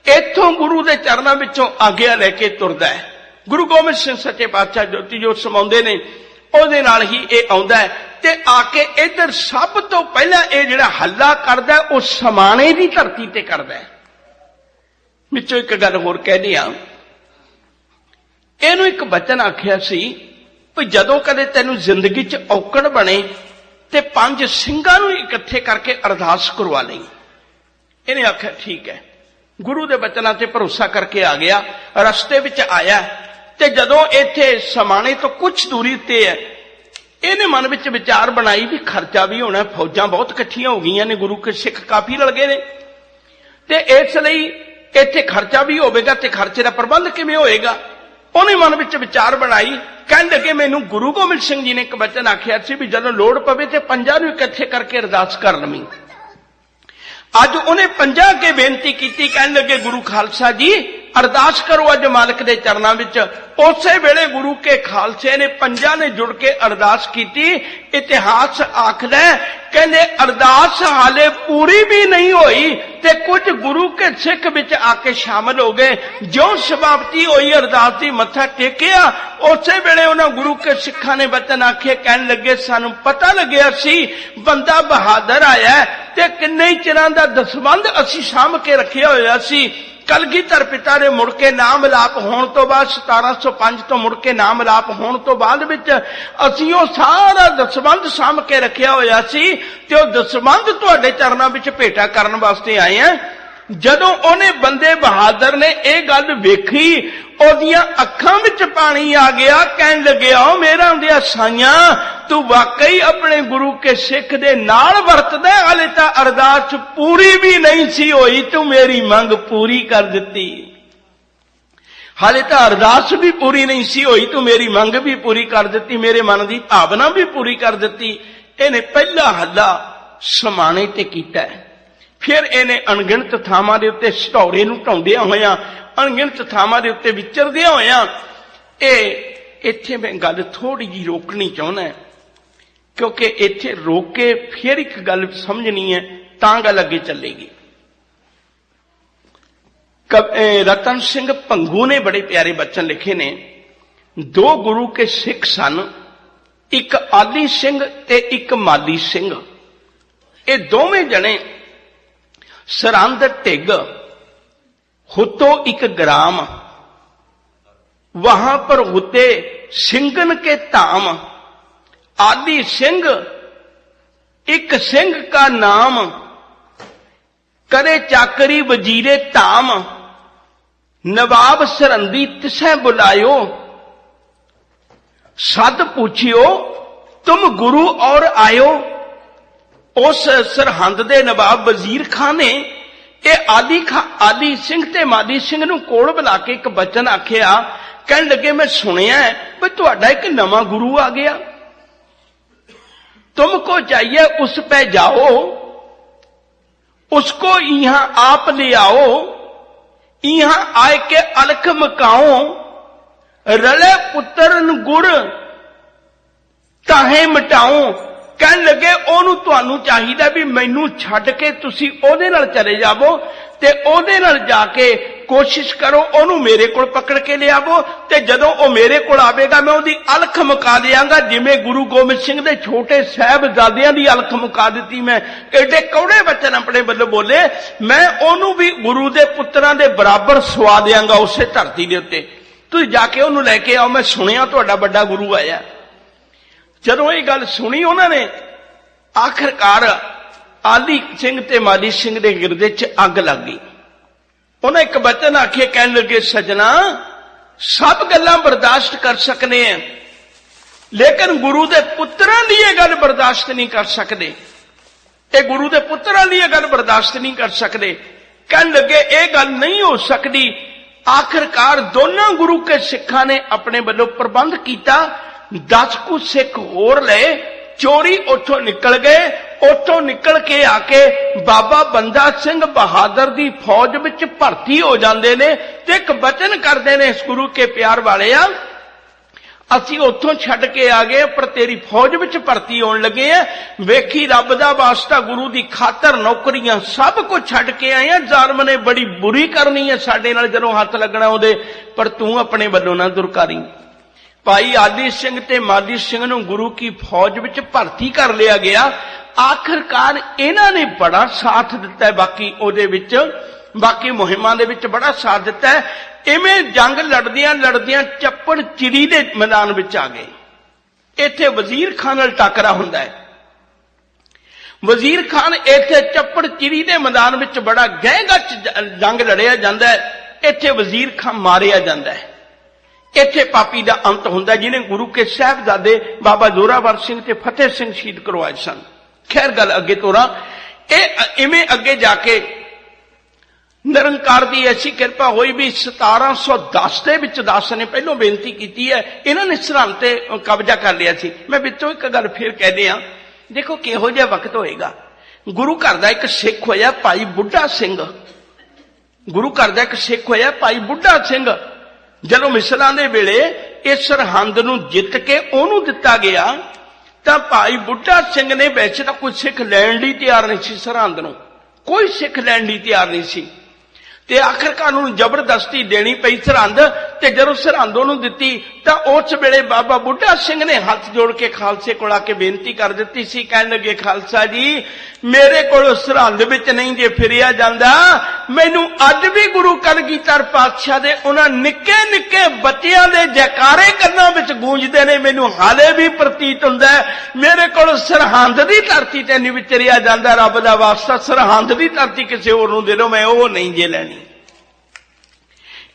इत्थों गुरु के चरणों विचों आग्या लैके तुरदा है। गुरु गोबिंद सिंह सच्चे पातशाह ज्योति जोत समाउंदे ने, उहदे नाल ही यह आउंदा है ते आके इधर सब तो पहला यह जिहड़ा हल्ला करदा है, वह समाणे की धरती ते करदा है। विचों एक गल होर कह दियां, इहनूं एक वचन आखिया सी भी जदों कदे तैनूं जिंदगी च औकड़ बने ते 5 ਸਿੰਘਾਂ नूं इकट्ठे करके अरदास करवा लई। इहने आखिया ठीक है, गुरु के वचनों से भरोसा करके आ गया। रस्ते विच आया ते जदों इत्थे समाणे तो कुछ दूरी ते है, इहने मन विच विचार बनाई भी खर्चा भी होना, फौजां बहुत इकट्ठियां हो गईयां ने, गुरु के सिख काफी रल गए ने, ते इसलिए इत्थे खर्चा भी होवेगा ते खर्चे का प्रबंध किवें होएगा। उन्हें मन विच विचार बनाई, कहन लगे मैनूं गुरु गोबिंद सिंह जी ने एक वचन आखिया सी भी जदों लोड़ पवे ते 5 नूं इकट्ठे करके अरदास कर लवीं। अज उन्हें 5 अगे बेनती की, कहन लगे गुरु खालसा जी अरदास करो अज मालिक के चरणों विच। उसे वेले गुरु के खालसे ने 5 ने जुड़ के अरदास की। इतिहास आखदा है कहंदे अरदास हाले पूरी भी नहीं हुई ते कुछ गुरु के सिख विच आके शामिल हो गए। जो समाप्ति हुई अरदास की, मत्था टेकिया, उसे वेले उन्होंने गुरु के सिखा ने वचन आखे, कहन लगे सानू पता लग्या सी बंदा बहादुर आया ते किन्ने चिरां दा दसबंध असीं साम के रखिया होया सी। कलगीधर पिता ने मुड़ के नाम अलाप होने तो बाद 1705 तो मुड़ के नाम अलाप होने तो बाद विच असीं ओह सारा दसबंध साम के रखिया होया सी ते ओह दसबंध तुहाडे चरणां विच भेटा करन वास्ते आए हैं। जदों ओने बंदे बहादुर ने यह गल वेखी, ओदियां अखां विच पानी आ गया, कहन लगे ओ मेरा हुंदिया साईयां तू वाकई अपने गुरु के सिख दे नाल वरतदा, हाले तां अरदास पूरी भी नहीं सी होई, तू मेरी मंग पूरी कर दित्ती। हाले तां अरदास भी पूरी नहीं सी होई, तू मेरी मंग भी पूरी कर दित्ती, मेरे मन की भावना भी पूरी कर दित्ती। इहने पहला हल्ला समाणे ते कीता है। फिर इन्हें अणगिणत थावां दे उत्ते सटौरे नूं ढाउंदियां होइयां, अणगिणत थावां दे उत्ते विचरदियां होइयां, इत्थे मैं गल थोड़ी जी रोकनी चाहुंदा है, क्योंकि इत्थे रोक के फिर एक गल समझनी है, तां गल अगे चलेगी। रतन सिंह भंगू ने बड़े प्यारे बचन लिखे ने। 2 गुरु के सिख सन, एक आली सिंह ते एक माली सिंह। ये दोवें जने सरहंद ढिग हुतो एक ग्राम, वहां पर होते सिंगन के धाम। आदि सिंह एक सिंह का नाम, करे चाकरी वजीरे धाम। नवाब सरहंदी तिसै बुलायो, सद पूछियो तुम गुरु और आयो। उस सरहंद दे नवाब वजीर खान ने आली सिंह ते माली सिंह नूं कोल बुला के एक वचन आखिया, कहन लगे मैं सुनिया है भी तुहाडा एक नवा गुरु आ गया, तुमको चाहिए उस पे जाओ, उसको यहां आप ले आओ, यहां आए के अलख मकाओ। रले पुत्रन गुर ताहे मिटाओ, कहन लगे ओनू तुहानू चाहिदा भी मैनू छड्ड के तुसी ओहदे नाल चले जावो ते ओहदे नाल जाके कोशिश करो ओनू मेरे कोल पकड़ के लियावो ते जदों ओ मेरे कोल आवेगा मैं ओहदी अलख मुका देंगा जिवें गुरु गोबिंद सिंह दे छोटे साहिबजादियां दी अलख मुका दित्ती मैं। एडे कौड़े वचन अपने वल्लों बोले, मैं ओनू भी गुरु दे पुत्रां दे बराबर सवा देंगा उसे धरती दे उत्ते। तुसीं जाके ओनू लैके आओ, मैं सुनिया तुहाडा वड्डा गुरु आया। जदों ये गल सुनी उन्होंने आखिरकार आली सिंह ते माली सिंह दे गिरदे च अग लग गई। उन्हें एक वचन आखे, कहन लगे सजना सब गल्लां बर्दाश्त कर सकने हैं लेकिन गुरु दे पुत्रां दी ये गल बर्दाश्त नहीं कर सकते। ये गुरु दे पुत्रां दी ये गल बर्दाश्त नहीं कर सकते। कहन लगे ये गल नहीं हो सकती। आखिरकार दोनों गुरु के सिखां ने अपने वल्लों प्रबंध किया, 10 कुछ सिख होर ले चोरी उठों निकल गए। उठों निकल के आके बाबा बंदा सिंह बहादुर दी फौज विच भर्ती हो जाते ने ते एक वचन करते ने इस गुरु के प्यार वाले आ, असी उथों छड्ड के आ गए पर तेरी फौज विच भर्ती होने लगे हैं। वेखी रब दा वास्ता गुरु दी खातर नौकरियां सब कुछ छड्ड के आए हैं। जालम ने बड़ी बुरी करनी है साडे नाल जदों हथ लगना ओदे, पर तू अपने वल्लों ना दुरकारी। भाई आली सिंह ते माली सिंह नूं गुरु की फौज विच भर्ती कर लिया गया। आखिरकार इन्हां ने बड़ा साथ दिता है, बाकी मुहिमां दे विच बड़ा साथ दिता है। इवें जंग लड़दियां लड़दियां चप्पड़ चिड़ी दे मैदान विच आ गए। इत्थे वजीर खान नाल टकरा हुंदा है। वजीर खान इत्थे चप्पड़ चिड़ी दे मैदान विच बड़ा गहगच जंग लड़िया जांदा है। इत्थे वजीर खान मारिया जांदा है। इत्थे पापी दा अंत हुंदा जिन्हें गुरु के साहिबजादे बाबा जोरावर सिंह ते फतेह सिंह शहीद करवाए सन। खैर गल अगे तोरा इवें अगे जाके निरंकार की ऐसी कृपा हुई भी 1710 दे विच दास ने पहलों बेनती की है। इन्होंने सरहंद ते कब्जा कर लिया सी। मैं विचों एक गल फिर कह दिया, देखो किहो जिहा वक्त होएगा। गुरु घर दा एक सिख होया भाई बुढ़ा सिंह। गुरु घर दा एक सिख होया भाई बुढ़ा सिंह। जदों मिसलां दे वेले इस सरहंद नूं जित के ओनू दिता गया तां भाई बुढ़ा सिंह ने वैसे तां कोई सिख लैण लई तैयार नहीं सी। सरहंद नूं कोई सिख लैण लई तैयार नहीं सी ते आखिरकार उन्होंने जबरदस्ती देनी पई सरहंद। ते जदों सरहंद उन्होंने दित्ती तां उस वेले बाबा बुढ़ा सिंह ने हाथ जोड़ के खालसे कोल आके बेनती कर दित्ती सी। कहण लगे खालसा जी मेरे कोल सरहंद विच नहीं जे फिरिया जांदा, मैनू अज भी गुरु कलगीधर पातशाह दे उन्हां निक्के निक्के बच्चियां दे जयकारे कन्नां विच गूंजदे ने। मैनू हाले भी प्रतीत हुंदा है मेरे कोल सरहंद दी धरती ते नहीं विचरिया जांदा। रब दा वास्ता सरहंद दी धरती किसी होर नूं दे दो, मैं ओह नहीं जे लैणी।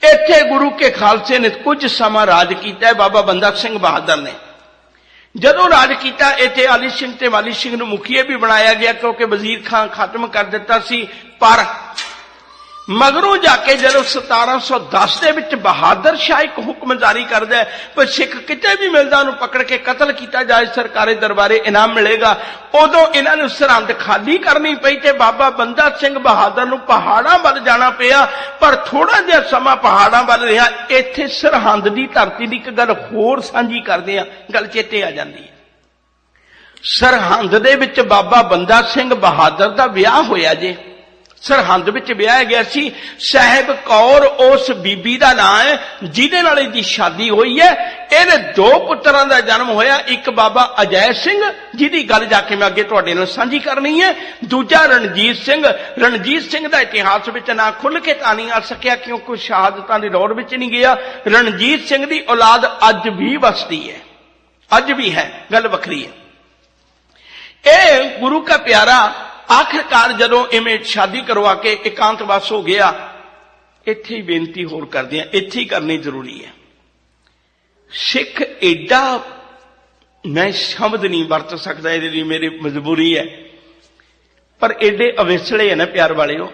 इत्थे गुरु के खालसे ने कुछ समा राज किया है। बाबा बंदा सिंह बहादुर ने जदों राज किया इत्थे आली सिंह ते माली सिंह नूं मुखिया भी बनाया गया क्योंकि वजीर खान खत्म कर दिता सी। पर मगरों जाके जदों 1710 दे विच बहादुर शाह एक हुक्म जारी करदा है पर सिख किते भी मिलदा उन्होंने पकड़ के कतल किया जाए, सरकारी दरबारे इनाम मिलेगा। उदों इन्हां नूं सरहंद खाली करनी पई ते बाबा बंदा सिंह बहादुर नूं पहाड़ां वल जाना पिया। पर थोड़ा जिहा समा पहाड़ां वल रहा। इत्थे सरहंद दी धरती दी एक गल होर साझी करदे आ, गल चेते आ जांदी है। सरहंद दे विच बाबा बंदा सिंह बहादुर दा विआह होया जे। सरहंद विच विआह गया सी। साहिब कौर उस बीबी का नाम है जिहदे नाल इहदी शादी हुई है। इहदे 2 पुत्रां दा जन्म होया, एक बाबा अजय सिंह जिहदी गल जाके मैं अगे तुहाडे नाल साझी करनी है, दूजा रणजीत सिंह। रणजीत सिंह दा इतिहास विच ना खुल के तां नहीं आ सकिया क्योंकि शहादतां दी दौड़ विच नहीं गया। रणजीत सिंह दी औलाद अज भी वसदी है, अज भी है, गल वखरी है। ए गुरु का प्यारा आखिरकार जदों इवें शादी करवा के एकांतवास हो गया। इत्थे ही बेनती होर करदे हैं, इत्थे ही करनी जरूरी है। सिख एडा मैं शब्द नहीं वरत सकता, इहदे लई मेरी मजबूरी है, पर एडे अवेसले है ना प्यार वालिओ।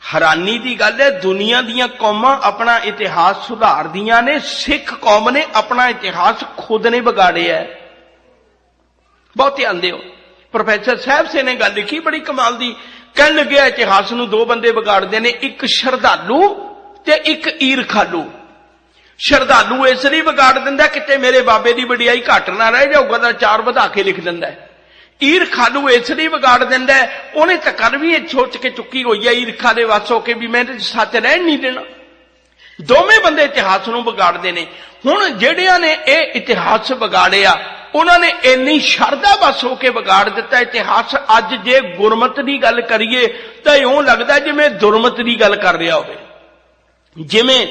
हैरानी की गल है दुनिया दीयां कौमां अपना इतिहास सुधारदियां ने, सिख कौम ने अपना इतिहास खुद ने बिगाड़िया है। बहुत ध्यान दिओ। प्रोफैसर साहब से ने गल लिखी बड़ी कमाल दी, कहन लगे इतिहास नूं 2 बंदे बिगाड़ते हैं, एक श्रद्धालु ते एक ईरखालू। श्रद्धालु इसलिए बिगाड़ दिंदा किते मेरे बाबे की वडियाई घट ना रह जाऊगा तो 4 वधा के लिख दिंदा है। ਈਰਖਾ ਨੂੰ ਇਸ ਲਈ ਵਿਗਾੜ ਦਿੰਦਾ ਹੈ। ਉਹਨੇ ਤਾਂ ਕਰ ਵੀ ਇਹ ਸੋਚ ਕੇ ਚੁੱਕੀ ਹੋਈ ਹੈ ਈਰਖਾ ਦੇ ਵਸ ਹੋ ਕੇ ਵੀ ਮੈਂ ਸੱਚ ਰਹਿਣ ਨਹੀਂ ਦੇਣਾ। ਦੋਵੇਂ ਬੰਦੇ ਇਤਿਹਾਸ ਨੂੰ ਵਿਗਾੜਦੇ ਨੇ। ਹੁਣ ਜਿਹੜਿਆਂ ਨੇ ਇਹ ਇਤਿਹਾਸ ਵਿਗਾੜਿਆ ਉਹਨਾਂ ਨੇ ਇੰਨੀ ਸ਼ਰਧਾ ਬਸ ਹੋ ਕੇ ਵਿਗਾੜ ਦਿੱਤਾ ਇਤਿਹਾਸ। ਅੱਜ ਜੇ ਗੁਰਮਤ ਦੀ ਗੱਲ ਕਰੀਏ ਤਾਂ ਇਉਂ ਲੱਗਦਾ ਜਿਵੇਂ ਦੁਰਮਤ ਦੀ ਗੱਲ ਕਰ ਰਿਹਾ ਹੋਵੇ। ਜਿਵੇਂ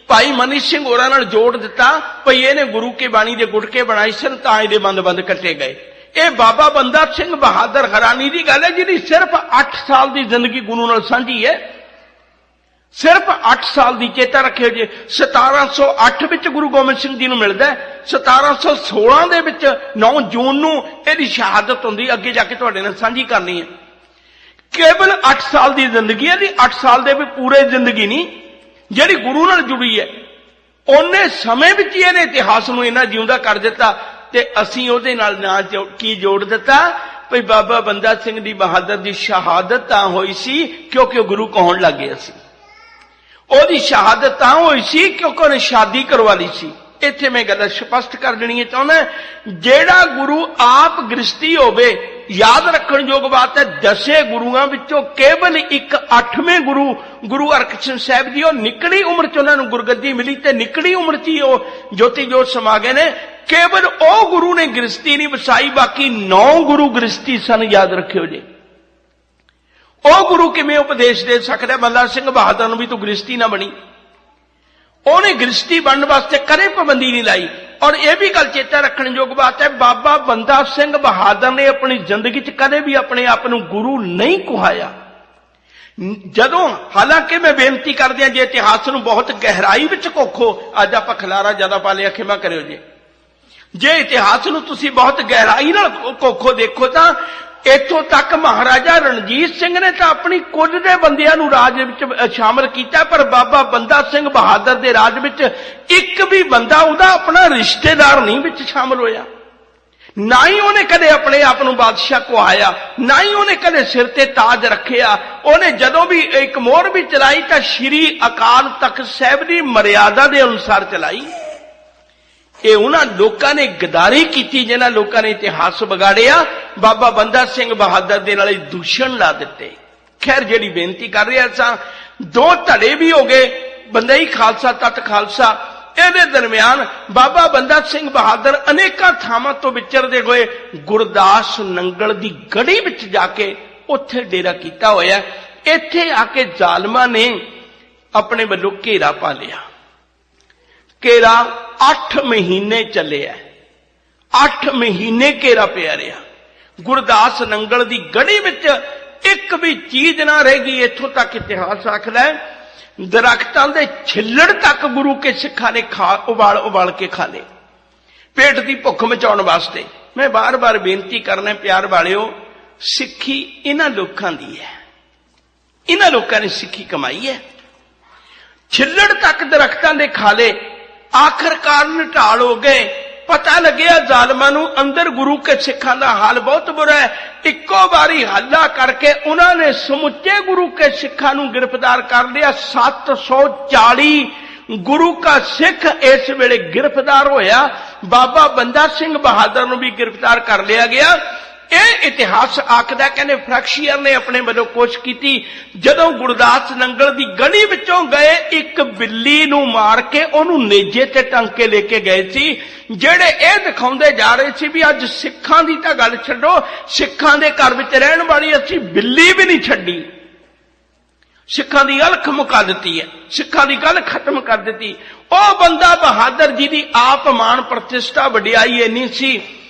ਭਾਈ ਮਨੀ ਸਿੰਘ ਹੋਰਾਂ ਨਾਲ ਜੋੜ ਦਿੱਤਾ ਭਈ ਇਹਨੇ ਗੁਰੂ ਕੇ ਬਾਣੀ ਦੇ ਗੁਟਕੇ ਬਣਾਏ ਸਨ ਤਾਂ ਇਹਦੇ ਬੰਦ ਕੱਟੇ ਗਏ। ਇਹ ਬਾਬਾ ਬੰਦਾ ਸਿੰਘ ਬਹਾਦਰ ਹਰਾਨੀ ਦੀ ਗੱਲ ਹੈ ਜਿਹਦੀ ਸਿਰਫ 8 ਸਾਲ ਦੀ ਜ਼ਿੰਦਗੀ ਗੁਰੂ ਨਾਲ ਸਾਂਝੀ ਹੈ। ਸਿਰਫ 8 ਸਾਲ ਦੀ। ਚੇਤਾ ਰੱਖਿਓ ਜੀ 1708 ਵਿੱਚ ਗੁਰੂ ਗੋਬਿੰਦ ਸਿੰਘ ਜੀ ਨੂੰ ਮਿਲਦਾ, 1716 ਦੇ ਵਿੱਚ 9 ਜੂਨ ਨੂੰ ਇਹਦੀ ਸ਼ਹਾਦਤ ਹੁੰਦੀ। ਅੱਗੇ ਜਾ ਕੇ ਤੁਹਾਡੇ ਨਾਲ ਸਾਂਝੀ ਕਰਨੀ ਹੈ। ਕੇਵਲ 8 ਸਾਲ ਦੀ ਜ਼ਿੰਦਗੀ ਹੈ ਜੀ। 8 ਸਾਲ ਦੇ ਵੀ ਪੂਰੇ ਜ਼ਿੰਦਗੀ ਨਹੀਂ ਜਿਹੜੀ ਗੁਰੂ ਨਾਲ ਜੁੜੀ ਹੈ। ਉਹਨੇ ਸਮੇਂ ਵਿੱਚ ਹੀ ਇਹਨੇ ਇਤਿਹਾਸ ਨੂੰ ਇੰਨਾ ਜਿਉਂਦਾ ਕਰ ਦਿੱਤਾ ਤੇ ਅਸੀਂ ਉਹਦੇ ਨਾਲ ਨਾਂ ਕੀ ਜੋੜ ਦਿੱਤਾ ਭਈ ਬਾਬਾ ਬੰਦਾ ਸਿੰਘ ਦੀ ਬਹਾਦਰ ਦੀ ਸ਼ਹਾਦਤ ਤਾਂ ਹੋਈ ਸੀ ਕਿਉਂਕਿ ਉਹ ਗੁਰੂ ਕਹਾਉਣ ਲੱਗ ਗਿਆ ਸੀ। ਉਹਦੀ ਸ਼ਹਾਦਤ ਤਾਂ ਹੋਈ ਸੀ ਕਿਉਂਕਿ ਉਹਨੇ ਸ਼ਾਦੀ ਕਰਵਾ ਲਈ ਸੀ। ਇੱਥੇ ਮੈਂ ਗੱਲ ਸਪਸ਼ਟ ਕਰ ਦੇਣੀ ਚਾਹੁੰਦਾ ਜਿਹੜਾ ਗੁਰੂ ਆਪ ਗ੍ਰਸਤੀ ਹੋਵੇ। ਯਾਦ ਰੱਖਣ ਯੋਗ ਬਾਤ ਹੈ 10 ਗੁਰੂਆਂ ਵਿੱਚੋਂ ਕੇਵਲ ਇੱਕ 8ਵੇਂ ਗੁਰੂ ਹਰਕ੍ਰਿਸ਼ਨ ਸਾਹਿਬ ਜੀ ਉਹ ਨਿਕੜੀ ਉਮਰ ਚ ਉਹਨਾਂ ਨੂੰ ਗੁਰਗੱਦੀ ਮਿਲੀ ਤੇ ਨਿਕੜੀ ਉਮਰ ਚ ਹੀ ਉਹ ਜੋਤੀ ਜੋਤ ਸਮਾ ਗਏ ਨੇ। ਕੇਵਲ ਉਹ ਗੁਰੂ ਨੇ ਗ੍ਰਸਤੀ ਨਹੀਂ ਵਸਾਈ, ਬਾਕੀ 9 ਗੁਰੂ ਗ੍ਰਸਤੀ ਸਨ। ਯਾਦ ਰੱਖਿਓ ਜੀ। ਉਹ ਗੁਰੂ ਕਿਵੇਂ ਉਪਦੇਸ਼ ਦੇ ਸਕਦਾ ਬੰਦਾ ਸਿੰਘ ਬਹਾਦਰ ਨੂੰ ਵੀ ਤੂੰ ਗ੍ਰਸਤੀ ਨਾ ਬਣੀ। ਉਹਨੇ ਗ੍ਰਸਤੀ ਬਣਨ ਵਾਸਤੇ ਕਦੇ ਪਾਬੰਦੀ ਨਹੀਂ ਲਾਈ। ਔਰ ਇਹ ਵੀ ਗੱਲ ਚੇਤਾ ਰੱਖਣ ਯੋਗ ਬਾਤ ਹੈ ਬਾਬਾ ਬੰਦਾ ਸਿੰਘ ਬਹਾਦਰ ਨੇ ਆਪਣੀ ਜ਼ਿੰਦਗੀ 'ਚ ਕਦੇ ਵੀ ਆਪਣੇ ਆਪ ਨੂੰ ਗੁਰੂ ਨਹੀਂ ਕਹਾਇਆ। ਜਦੋਂ ਹਾਲਾਂਕਿ ਮੈਂ ਬੇਨਤੀ ਕਰਦਿਆਂ ਜੇ ਇਤਿਹਾਸ ਨੂੰ ਬਹੁਤ ਗਹਿਰਾਈ ਵਿੱਚ ਕੋਖੋ, ਅੱਜ ਆਪਾਂ ਖਲਾਰਾ ਜ਼ਿਆਦਾ ਪਾ ਲਿਆ ਖਿਮਾ ਕਰਿਓ ਜੀ। ਜੇ ਇਤਿਹਾਸ ਨੂੰ ਤੁਸੀਂ ਬਹੁਤ ਗਹਿਰਾਈ ਨਾਲ ਕੋਖੋ ਦੇਖੋ ਤਾਂ ਇੱਥੋਂ ਤੱਕ ਮਹਾਰਾਜਾ ਰਣਜੀਤ ਸਿੰਘ ਨੇ ਤਾਂ ਆਪਣੀ ਕੁੱਲ ਦੇ ਬੰਦਿਆਂ ਨੂੰ ਰਾਜ ਵਿੱਚ ਸ਼ਾਮਲ ਕੀਤਾ ਪਰ ਬਾਬਾ ਬੰਦਾ ਸਿੰਘ ਬਹਾਦਰ ਦੇ ਰਾਜ ਵਿੱਚ ਇੱਕ ਵੀ ਬੰਦਾ ਉਹਦਾ ਆਪਣਾ ਰਿਸ਼ਤੇਦਾਰ ਨਹੀਂ ਵਿੱਚ ਸ਼ਾਮਲ ਹੋਇਆ। ਨਾ ਹੀ ਉਹਨੇ ਕਦੇ ਆਪਣੇ ਆਪ ਨੂੰ ਬਾਦਸ਼ਾਹ ਕਹਾਇਆ, ਨਾ ਹੀ ਉਹਨੇ ਕਦੇ ਸਿਰ ਤੇ ਤਾਜ ਰੱਖਿਆ। ਉਹਨੇ ਜਦੋਂ ਵੀ ਇੱਕ ਮੋਹਰ ਵੀ ਚਲਾਈ ਤਾਂ ਸ਼੍ਰੀ ਅਕਾਲ ਤਖਤ ਸਾਹਿਬ ਦੀ ਮਰਿਆਦਾ ਦੇ ਅਨੁਸਾਰ ਚਲਾਈ। ਇਹ ਉਹਨਾਂ ਲੋਕਾਂ ਨੇ ਗਦਾਰੀ ਕੀਤੀ ਜਿਨ੍ਹਾਂ ਲੋਕਾਂ ਨੇ ਇਤਿਹਾਸ ਵਿਗਾੜਿਆ। ਬਾਬਾ ਬੰਦਾ ਸਿੰਘ ਬਹਾਦਰ ਦੇ ਨਾਲ ਦੂਸ਼ਣ ਲਾ ਦਿੱਤੇ। ਖੈਰ ਜਿਹੜੀ ਬੇਨਤੀ ਕਰ ਰਿਹਾ ਸਾਂ 2 ਧੜੇ ਵੀ ਹੋ ਗਏ ਬੰਦਈ ਖਾਲਸਾ ਤਤ ਖਾਲਸਾ। ਇਹਦੇ ਦਰਮਿਆਨ ਬਾਬਾ ਬੰਦਾ ਸਿੰਘ ਬਹਾਦਰ ਅਨੇਕਾਂ ਥਾਵਾਂ ਤੋਂ ਵਿਚਰਦੇ ਹੋਏ ਗੁਰਦਾਸ ਨੰਗਲ ਦੀ ਗੜੀ ਵਿੱਚ ਜਾ ਕੇ ਉੱਥੇ ਡੇਰਾ ਕੀਤਾ ਹੋਇਆ। ਇੱਥੇ ਆ ਕੇ ਜ਼ਾਲਮਾਂ ਨੇ ਆਪਣੇ ਵੱਲੋਂ ਘੇਰਾ ਪਾ ਲਿਆ। ਘੇਰਾ 8 ਮਹੀਨੇ ਚੱਲਿਆ। 8 ਮਹੀਨੇ ਘੇਰਾ ਪਿਆ ਰਿਹਾ। ਗੁਰਦਾਸ ਨੰਗਲ ਦੀ ਗੜੀ ਵਿੱਚ ਇੱਕ ਵੀ ਚੀਜ਼ ਨਾ ਰਹੇਗੀ। ਇੱਥੋਂ ਤੱਕ ਇਤਿਹਾਸ ਆਖਦਾ ਹੈ ਦਰਖਤਾਂ ਦੇ ਛਿੱਲੜ ਤੱਕ ਗੁਰੂ ਕੇ ਸਿੱਖਾਂ ਨੇ ਉਬਾਲ ਕੇ ਖਾ ਲਏ ਪੇਟ ਦੀ ਭੁੱਖ ਮਚਾਉਣ ਵਾਸਤੇ। ਮੈਂ ਬਾਰ-ਬਾਰ ਬੇਨਤੀ ਕਰਨਾ ਪਿਆਰ ਵਾਲਿਓ, ਸਿੱਖੀ ਇਹਨਾਂ ਲੋਕਾਂ ਦੀ ਹੈ। ਇਹਨਾਂ ਲੋਕਾਂ ਨੇ ਸਿੱਖੀ ਕਮਾਈ ਹੈ। ਛਿੱਲੜ ਤੱਕ ਦਰਖਤਾਂ ਦੇ ਖਾ ਲਏ। ਆਖਰਕਾਰ ਨਿਢਾਲ ਹੋ ਗਏ। ਪਤਾ ਲੱਗਿਆ ਜ਼ਾਲਮਾਂ ਨੂੰ ਅੰਦਰ ਗੁਰੂ ਕੇ ਸਿੱਖਾਂ ਦਾ ਹਾਲ ਬਹੁਤ ਬੁਰਾ ਹੈ। ਇੱਕੋ ਵਾਰੀ ਹੱਲਾ ਕਰਕੇ ਉਹਨਾਂ ਨੇ ਸਮੁੱਚੇ ਗੁਰੂ ਕੇ ਸਿੱਖਾਂ ਨੂੰ ਗ੍ਰਿਫਤਾਰ ਕਰ ਲਿਆ। 740 ਗੁਰੂ ਕਾ ਸਿੱਖ ਇਸ ਵੇਲੇ ਗ੍ਰਿਫਤਾਰ ਹੋਇਆ। ਬਾਬਾ ਬੰਦਾ ਸਿੰਘ ਬਹਾਦਰ ਨੂੰ ਵੀ ਗ੍ਰਿਫਤਾਰ ਕਰ ਲਿਆ ਗਿਆ। ਇਹ ਇਤਿਹਾਸ ਆਖਦਾ ਕਹਿੰਦੇ ਫਰੈਕਸ਼ੀਅਰ ਨੇ ਆਪਣੇ ਵੱਲੋਂ ਕੋਸ਼ਿਸ਼ ਕੀਤੀ। ਜਦੋਂ ਗੁਰਦਾਸ ਨੰਗਲ ਦੀ ਗੜੀ ਵਿੱਚੋਂ ਗਏ ਇੱਕ ਬਿੱਲੀ ਨੂੰ ਮਾਰ ਕੇ ਉਹਨੂੰ ਨੇਜੇ ਤੇ ਟੰਗ ਕੇ ਲੈ ਕੇ ਗਏ ਸੀ। ਜਿਹੜੇ ਇਹ ਦਿਖਾਉਂਦੇ ਜਾ ਰਹੇ ਸੀ ਵੀ ਅੱਜ ਸਿੱਖਾਂ ਦੀ ਤਾਂ ਗੱਲ ਛੱਡੋ, ਸਿੱਖਾਂ ਦੇ ਘਰ ਵਿੱਚ ਰਹਿਣ ਵਾਲੀ ਅਸੀਂ ਬਿੱਲੀ ਵੀ ਨਹੀਂ ਛੱਡੀ। ਸਿੱਖਾਂ ਦੀ ਅਲਖ ਮੁਕਾ ਦਿੱਤੀ ਹੈ। ਸਿੱਖਾਂ ਦੀ ਗੱਲ ਖਤਮ ਕਰ ਦਿੱਤੀ। ਉਹ ਬੰਦਾ ਬਹਾਦਰ ਜੀ ਦੀ ਆਪ ਮਾਣ ਪ੍ਰਤਿਸ਼ਠਾ ਵਡਿਆਈ ਇੰਨੀ ਸੀ।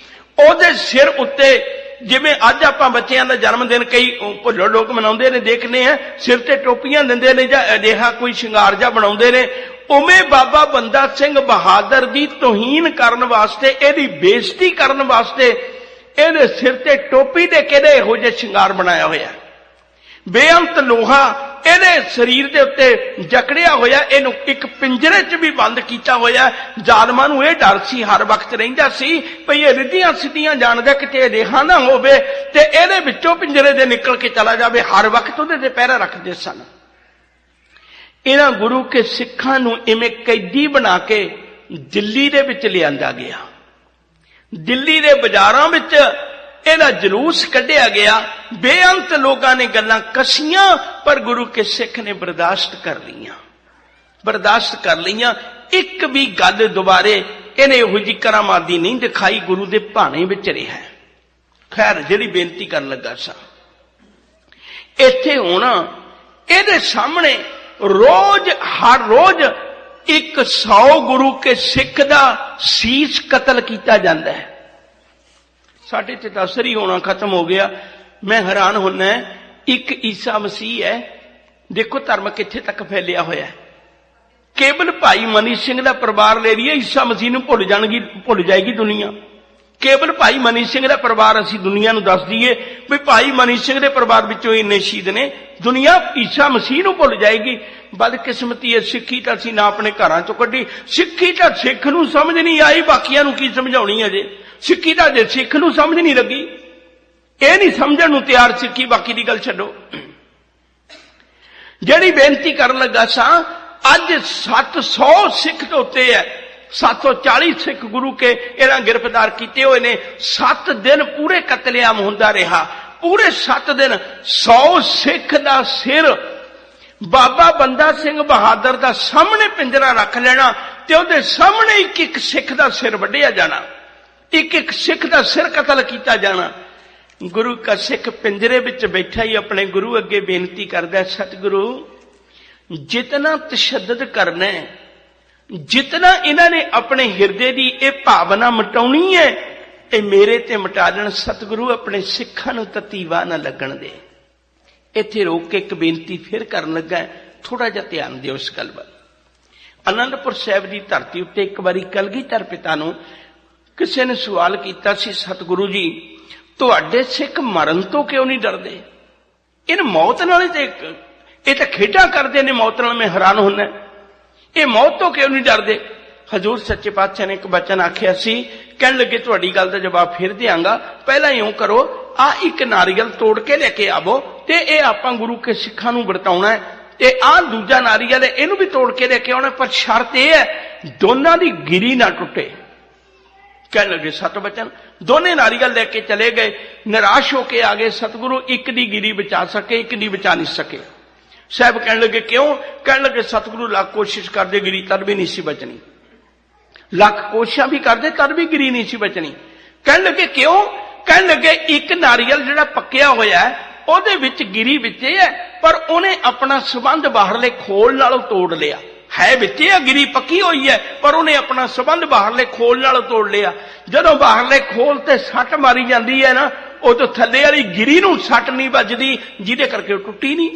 ਉਹਦੇ ਸਿਰ ਉੱਤੇ ਜਿਵੇਂ ਅੱਜ ਆਪਾਂ ਬੱਚਿਆਂ ਦਾ ਜਨਮ ਦਿਨ ਕਈ ਭੁੱਲੜ ਲੋਕ ਮਨਾਉਂਦੇ ਨੇ ਦੇਖਨੇ ਆ, ਸਿਰ ਤੇ ਟੋਪੀਆਂ ਦਿੰਦੇ ਨੇ ਜਾਂ ਅਜਿਹਾ ਕੋਈ ਸ਼ਿੰਗਾਰ ਜਾਂ ਬਣਾਉਂਦੇ ਨੇ, ਉਵੇਂ ਬਾਬਾ ਬੰਦਾ ਸਿੰਘ ਬਹਾਦਰ ਦੀ ਤੋਹੀਨ ਕਰਨ ਵਾਸਤੇ, ਇਹਦੀ ਬੇਇੱਜ਼ਤੀ ਕਰਨ ਵਾਸਤੇ ਇਹਦੇ ਸਿਰ ਤੇ ਟੋਪੀ ਦੇ ਕਿਹੜੇ ਇਹੋ ਜਿਹੇ ਸ਼ਿੰਗਾਰ ਬਣਾਇਆ ਹੋਇਆ। ਬੇਅੰਤ ਲੋਹਾ ਇਹਦੇ ਸਰੀਰ ਦੇ ਉੱਤੇ ਜਕੜਿਆ ਹੋਇਆ। ਇਹਨੂੰ ਇੱਕ ਪਿੰਜਰੇ 'ਚ ਵੀ ਬੰਦ ਕੀਤਾ ਹੋਇਆ। ਜ਼ਾਲਮਾਂ ਨੂੰ ਇਹ ਡਰ ਸੀ, ਹਰ ਵਕਤ ਰਹਿੰਦਾ ਸੀ ਭਈ ਇਹ ਰਿੱਧੀਆਂ ਸਿੱਧੀਆਂ ਜਾਣਦਾ ਕਿਤੇ ਰਿਹਾ ਨਾ ਹੋਵੇ ਤੇ ਇਹਦੇ ਵਿੱਚੋਂ ਪਿੰਜਰੇ ਦੇ ਨਿਕਲ ਕੇ ਚਲਾ ਜਾਵੇ। ਹਰ ਵਕਤ ਉਹਦੇ ਤੇ ਪਹਿਰਾ ਰੱਖਦੇ ਸਨ। ਇਹਨਾਂ ਗੁਰੂ ਕੇ ਸਿੱਖਾਂ ਨੂੰ ਇਵੇਂ ਕੈਦੀ ਬਣਾ ਕੇ ਦਿੱਲੀ ਦੇ ਵਿੱਚ ਲਿਆਂਦਾ ਗਿਆ। ਦਿੱਲੀ ਦੇ ਬਾਜ਼ਾਰਾਂ ਵਿੱਚ ਇਹਦਾ ਜਲੂਸ ਕੱਢਿਆ ਗਿਆ। ਬੇਅੰਤ ਲੋਕਾਂ ਨੇ ਗੱਲਾਂ ਕਸੀਆਂ, ਪਰ ਗੁਰੂ ਕੇ ਸਿੱਖ ਨੇ ਬਰਦਾਸ਼ਤ ਕਰ ਲਈਆਂ। ਇੱਕ ਵੀ ਗੱਲ ਦੁਬਾਰੇ ਇਹਨੇ ਇਹੋ ਜਿਹੀ ਕਰਾਮਾਤੀ ਨਹੀਂ ਦਿਖਾਈ, ਗੁਰੂ ਦੇ ਭਾਣੇ ਵਿੱਚ ਰਿਹਾ। ਖੈਰ, ਜਿਹੜੀ ਬੇਨਤੀ ਕਰਨ ਲੱਗਾ ਸਾਂ, ਇੱਥੇ ਹੁਣ ਇਹਦੇ ਸਾਹਮਣੇ ਹਰ ਰੋਜ਼ 100 ਗੁਰੂ ਕੇ ਸਿੱਖ ਦਾ ਸੀਸ ਕਤਲ ਕੀਤਾ ਜਾਂਦਾ ਹੈ। ਸਾਡੇ ਤੇ ਤਾਂ ਅਸਰ ਹੀ ਹੋਣਾ ਖਤਮ ਹੋ ਗਿਆ। ਮੈਂ ਹੈਰਾਨ ਹੁੰਦਾ, ਇੱਕ ਈਸਾ ਮਸੀਹ ਹੈ, ਦੇਖੋ ਧਰਮ ਕਿੱਥੇ ਤੱਕ ਫੈਲਿਆ ਹੋਇਆ ਹੈ। ਕੇਵਲ ਭਾਈ ਮਨੀ ਸਿੰਘ ਦਾ ਪਰਿਵਾਰ ਲੈ ਲਈਏ, ਈਸਾ ਮਸੀਹ ਨੂੰ ਭੁੱਲ ਜਾਏਗੀ ਦੁਨੀਆ। ਕੇਵਲ ਭਾਈ ਮਨੀ ਸਿੰਘ ਦਾ ਪਰਿਵਾਰ ਅਸੀਂ ਦੁਨੀਆ ਨੂੰ ਦੱਸ ਦਈਏ ਵੀ ਭਾਈ ਮਨੀ ਸਿੰਘ ਦੇ ਪਰਿਵਾਰ ਵਿੱਚੋਂ ਇੰਨੇ ਸ਼ਹੀਦ ਨੇ, ਦੁਨੀਆ ਈਸਾ ਮਸੀਹ ਨੂੰ ਭੁੱਲ ਜਾਏਗੀ। ਬਦਕਿਸਮਤੀ ਹੈ, ਸਿੱਖੀ ਤਾਂ ਅਸੀਂ ਨਾ ਆਪਣੇ ਘਰਾਂ ਚੋਂ ਕੱਢੀ। ਸਿੱਖੀ ਤਾਂ ਸਿੱਖ ਨੂੰ ਸਮਝ ਨਹੀਂ ਆਈ, ਬਾਕੀਆਂ ਨੂੰ ਕੀ ਸਮਝਾਉਣੀ ਅਜੇ। ਸਿੱਖੀ ਤਾਂ ਜੇ ਸਿੱਖ ਨੂੰ ਸਮਝ ਨਹੀਂ ਲੱਗੀ, ਇਹ ਨਹੀਂ ਸਮਝਣ ਨੂੰ ਤਿਆਰ ਸਿੱਖੀ, ਬਾਕੀ ਦੀ ਗੱਲ ਛੱਡੋ। ਜਿਹੜੀ ਬੇਨਤੀ ਕਰਨ ਲੱਗਾ ਸਾਂ, ਅੱਜ 700 ਸਿੱਖ ਤੋਂ ਉੱਤੇ ਹੈ, 740 ਸਿੱਖ ਗੁਰੂ ਕੇ ਇਹਨਾਂ ਗ੍ਰਿਫਤਾਰ ਕੀਤੇ ਹੋਏ ਨੇ। 7 ਦਿਨ ਪੂਰੇ ਕਤਲੇਆਮ ਹੁੰਦਾ ਰਿਹਾ। ਪੂਰੇ 7 ਦਿਨ 100 ਸਿੱਖ ਦਾ ਸਿਰ ਬਾਬਾ ਬੰਦਾ ਸਿੰਘ ਬਹਾਦਰ ਦਾ ਸਾਹਮਣੇ ਪਿੰਜਰਾ ਰੱਖ ਲੈਣਾ ਤੇ ਉਹਦੇ ਸਾਹਮਣੇ ਇੱਕ ਸਿੱਖ ਦਾ ਸਿਰ ਵੱਢਿਆ ਜਾਣਾ, ਇੱਕ ਸਿੱਖ ਦਾ ਸਿਰ ਕਤਲ ਕੀਤਾ ਜਾਣਾ। ਗੁਰੂ ਕਾ ਸਿੱਖ ਪਿੰਜਰੇ ਵਿੱਚ ਬੈਠਾ ਹੀ ਆਪਣੇ ਗੁਰੂ ਅੱਗੇ ਬੇਨਤੀ ਕਰਦਾ, ਸਤਿਗੁਰੂ ਜਿਤਨਾ ਤਸ਼ੱਦਦ ਕਰਨਾ ਹੈ, ਜਿਤਨਾ ਇਹਨਾਂ ਨੇ ਆਪਣੇ ਹਿਰਦੇ ਦੀ ਇਹ ਭਾਵਨਾ ਮਿਟਾਉਣੀ ਹੈ, ਇਹ ਮੇਰੇ ਤੇ ਮਿਟਾ ਦੇਣ। ਸਤਿਗੁਰੂ ਆਪਣੇ ਸਿੱਖਾਂ ਨੂੰ ਤਤੀਵਾ ਨਾ ਲੱਗਣ ਦੇ। ਇੱਥੇ ਰੋਕ ਕੇ ਇੱਕ ਬੇਨਤੀ ਫਿਰ ਕਰਨ ਲੱਗਾ, ਥੋੜਾ ਜਿਹਾ ਧਿਆਨ ਦਿਓ ਇਸ ਗੱਲ ਵੱਲ। ਅਨੰਦਪੁਰ ਸਾਹਿਬ ਦੀ ਧਰਤੀ ਉੱਤੇ ਇੱਕ ਵਾਰੀ ਕਲਗੀਧਰ ਪਿਤਾ ਨੂੰ ਕਿਸੇ ਨੇ ਸਵਾਲ ਕੀਤਾ ਸੀ, ਸਤਿਗੁਰੂ ਜੀ ਤੁਹਾਡੇ ਸਿੱਖ ਮਰਨ ਤੋਂ ਕਿਉਂ ਨਹੀਂ ਡਰਦੇ? ਇਹਨਾਂ ਮੌਤ ਨਾਲ ਇਹ ਤਾਂ ਖੇਡਾਂ ਕਰਦੇ ਨੇ ਮੌਤ ਨਾਲ, ਮੈਂ ਹੈਰਾਨ ਹੁੰਦਾ, ਇਹ ਮੌਤ ਤੋਂ ਕਿਉਂ ਨਹੀਂ ਡਰਦੇ? ਹਜ਼ੂਰ ਸੱਚੇ ਪਾਤਸ਼ਾਹ ਨੇ ਇੱਕ ਬਚਨ ਆਖਿਆ ਸੀ, ਕਹਿਣ ਲੱਗੇ ਤੁਹਾਡੀ ਗੱਲ ਦਾ ਜਵਾਬ ਫਿਰ ਦਿਆਂਗਾ, ਪਹਿਲਾਂ ਇਉਂ ਕਰੋ, ਆ ਇੱਕ ਨਾਰੀਅਲ ਤੋੜ ਕੇ ਲੈ ਕੇ ਆਵੋ ਤੇ ਇਹ ਆਪਾਂ ਗੁਰੂ ਕੇ ਸਿੱਖਾਂ ਨੂੰ ਵਰਤਾਉਣਾ ਹੈ, ਤੇ ਆਹ ਦੂਜਾ ਨਾਰੀਅਲ ਹੈ ਇਹਨੂੰ ਵੀ ਤੋੜ ਕੇ ਲੈ ਕੇ ਆਉਣਾ, ਪਰ ਸ਼ਰਤ ਇਹ ਹੈ ਦੋਨਾਂ ਦੀ ਗਿਰੀ ਨਾ ਟੁੱਟੇ। ਕਹਿਣ ਲੱਗੇ 7 ਬਚਨ। ਦੋਨੇ ਨਾਰੀਅਲ ਲੈ ਕੇ ਚਲੇ ਗਏ, ਨਿਰਾਸ਼ ਹੋ ਕੇ ਆ ਗਏ, ਸਤਿਗੁਰੂ ਇੱਕ ਦੀ ਗਿਰੀ ਬਚਾ ਸਕੇ, ਇੱਕ ਦੀ ਬਚਾ ਨਹੀਂ ਸਕੇ। ਸਾਹਿਬ ਕਹਿਣ ਲੱਗੇ ਕਿਉਂ? ਕਹਿਣ ਲੱਗੇ ਸਤਿਗੁਰੂ ਲੱਖ ਕੋਸ਼ਿਸ਼ ਕਰਦੇ ਗਿਰੀ ਤਦ ਵੀ ਨਹੀਂ ਸੀ ਬਚਣੀ, ਲੱਖ ਕੋਸ਼ਿਸ਼ਾਂ ਵੀ ਕਰਦੇ ਤਦ ਵੀ ਗਿਰੀ ਨਹੀਂ ਸੀ ਬਚਣੀ। ਕਹਿਣ ਲੱਗੇ ਕਿਉਂ? ਕਹਿਣ ਲੱਗੇ ਇੱਕ ਨਾਰੀਅਲ ਜਿਹੜਾ ਪੱਕਿਆ ਹੋਇਆ ਉਹਦੇ ਵਿੱਚ ਗਿਰੀ ਵਿੱਚੇ ਹੈ, ਪਰ ਉਹਨੇ ਆਪਣਾ ਸੰਬੰਧ ਬਾਹਰਲੇ ਖੋਲ ਨਾਲੋਂ ਤੋੜ ਲਿਆ। ਹੈ ਵਿੱਚੇ ਆ, ਗਿਰੀ ਪੱਕੀ ਹੋਈ ਹੈ, ਪਰ ਉਹਨੇ ਆਪਣਾ ਸੰਬੰਧ ਬਾਹਰਲੇ ਖੋਲ ਨਾਲੋਂ ਤੋੜ ਲਿਆ। ਜਦੋਂ ਬਾਹਰਲੇ ਖੋਲ ਤੇ ਸੱਟ ਮਾਰੀ ਜਾਂਦੀ ਹੈ ਨਾ, ਉਦੋਂ ਥੱਲੇ ਵਾਲੀ ਗਿਰੀ ਨੂੰ ਸੱਟ ਨਹੀਂ ਵੱਜਦੀ, ਜਿਹਦੇ ਕਰਕੇ ਉਹ ਟੁੱਟੀ ਨਹੀਂ।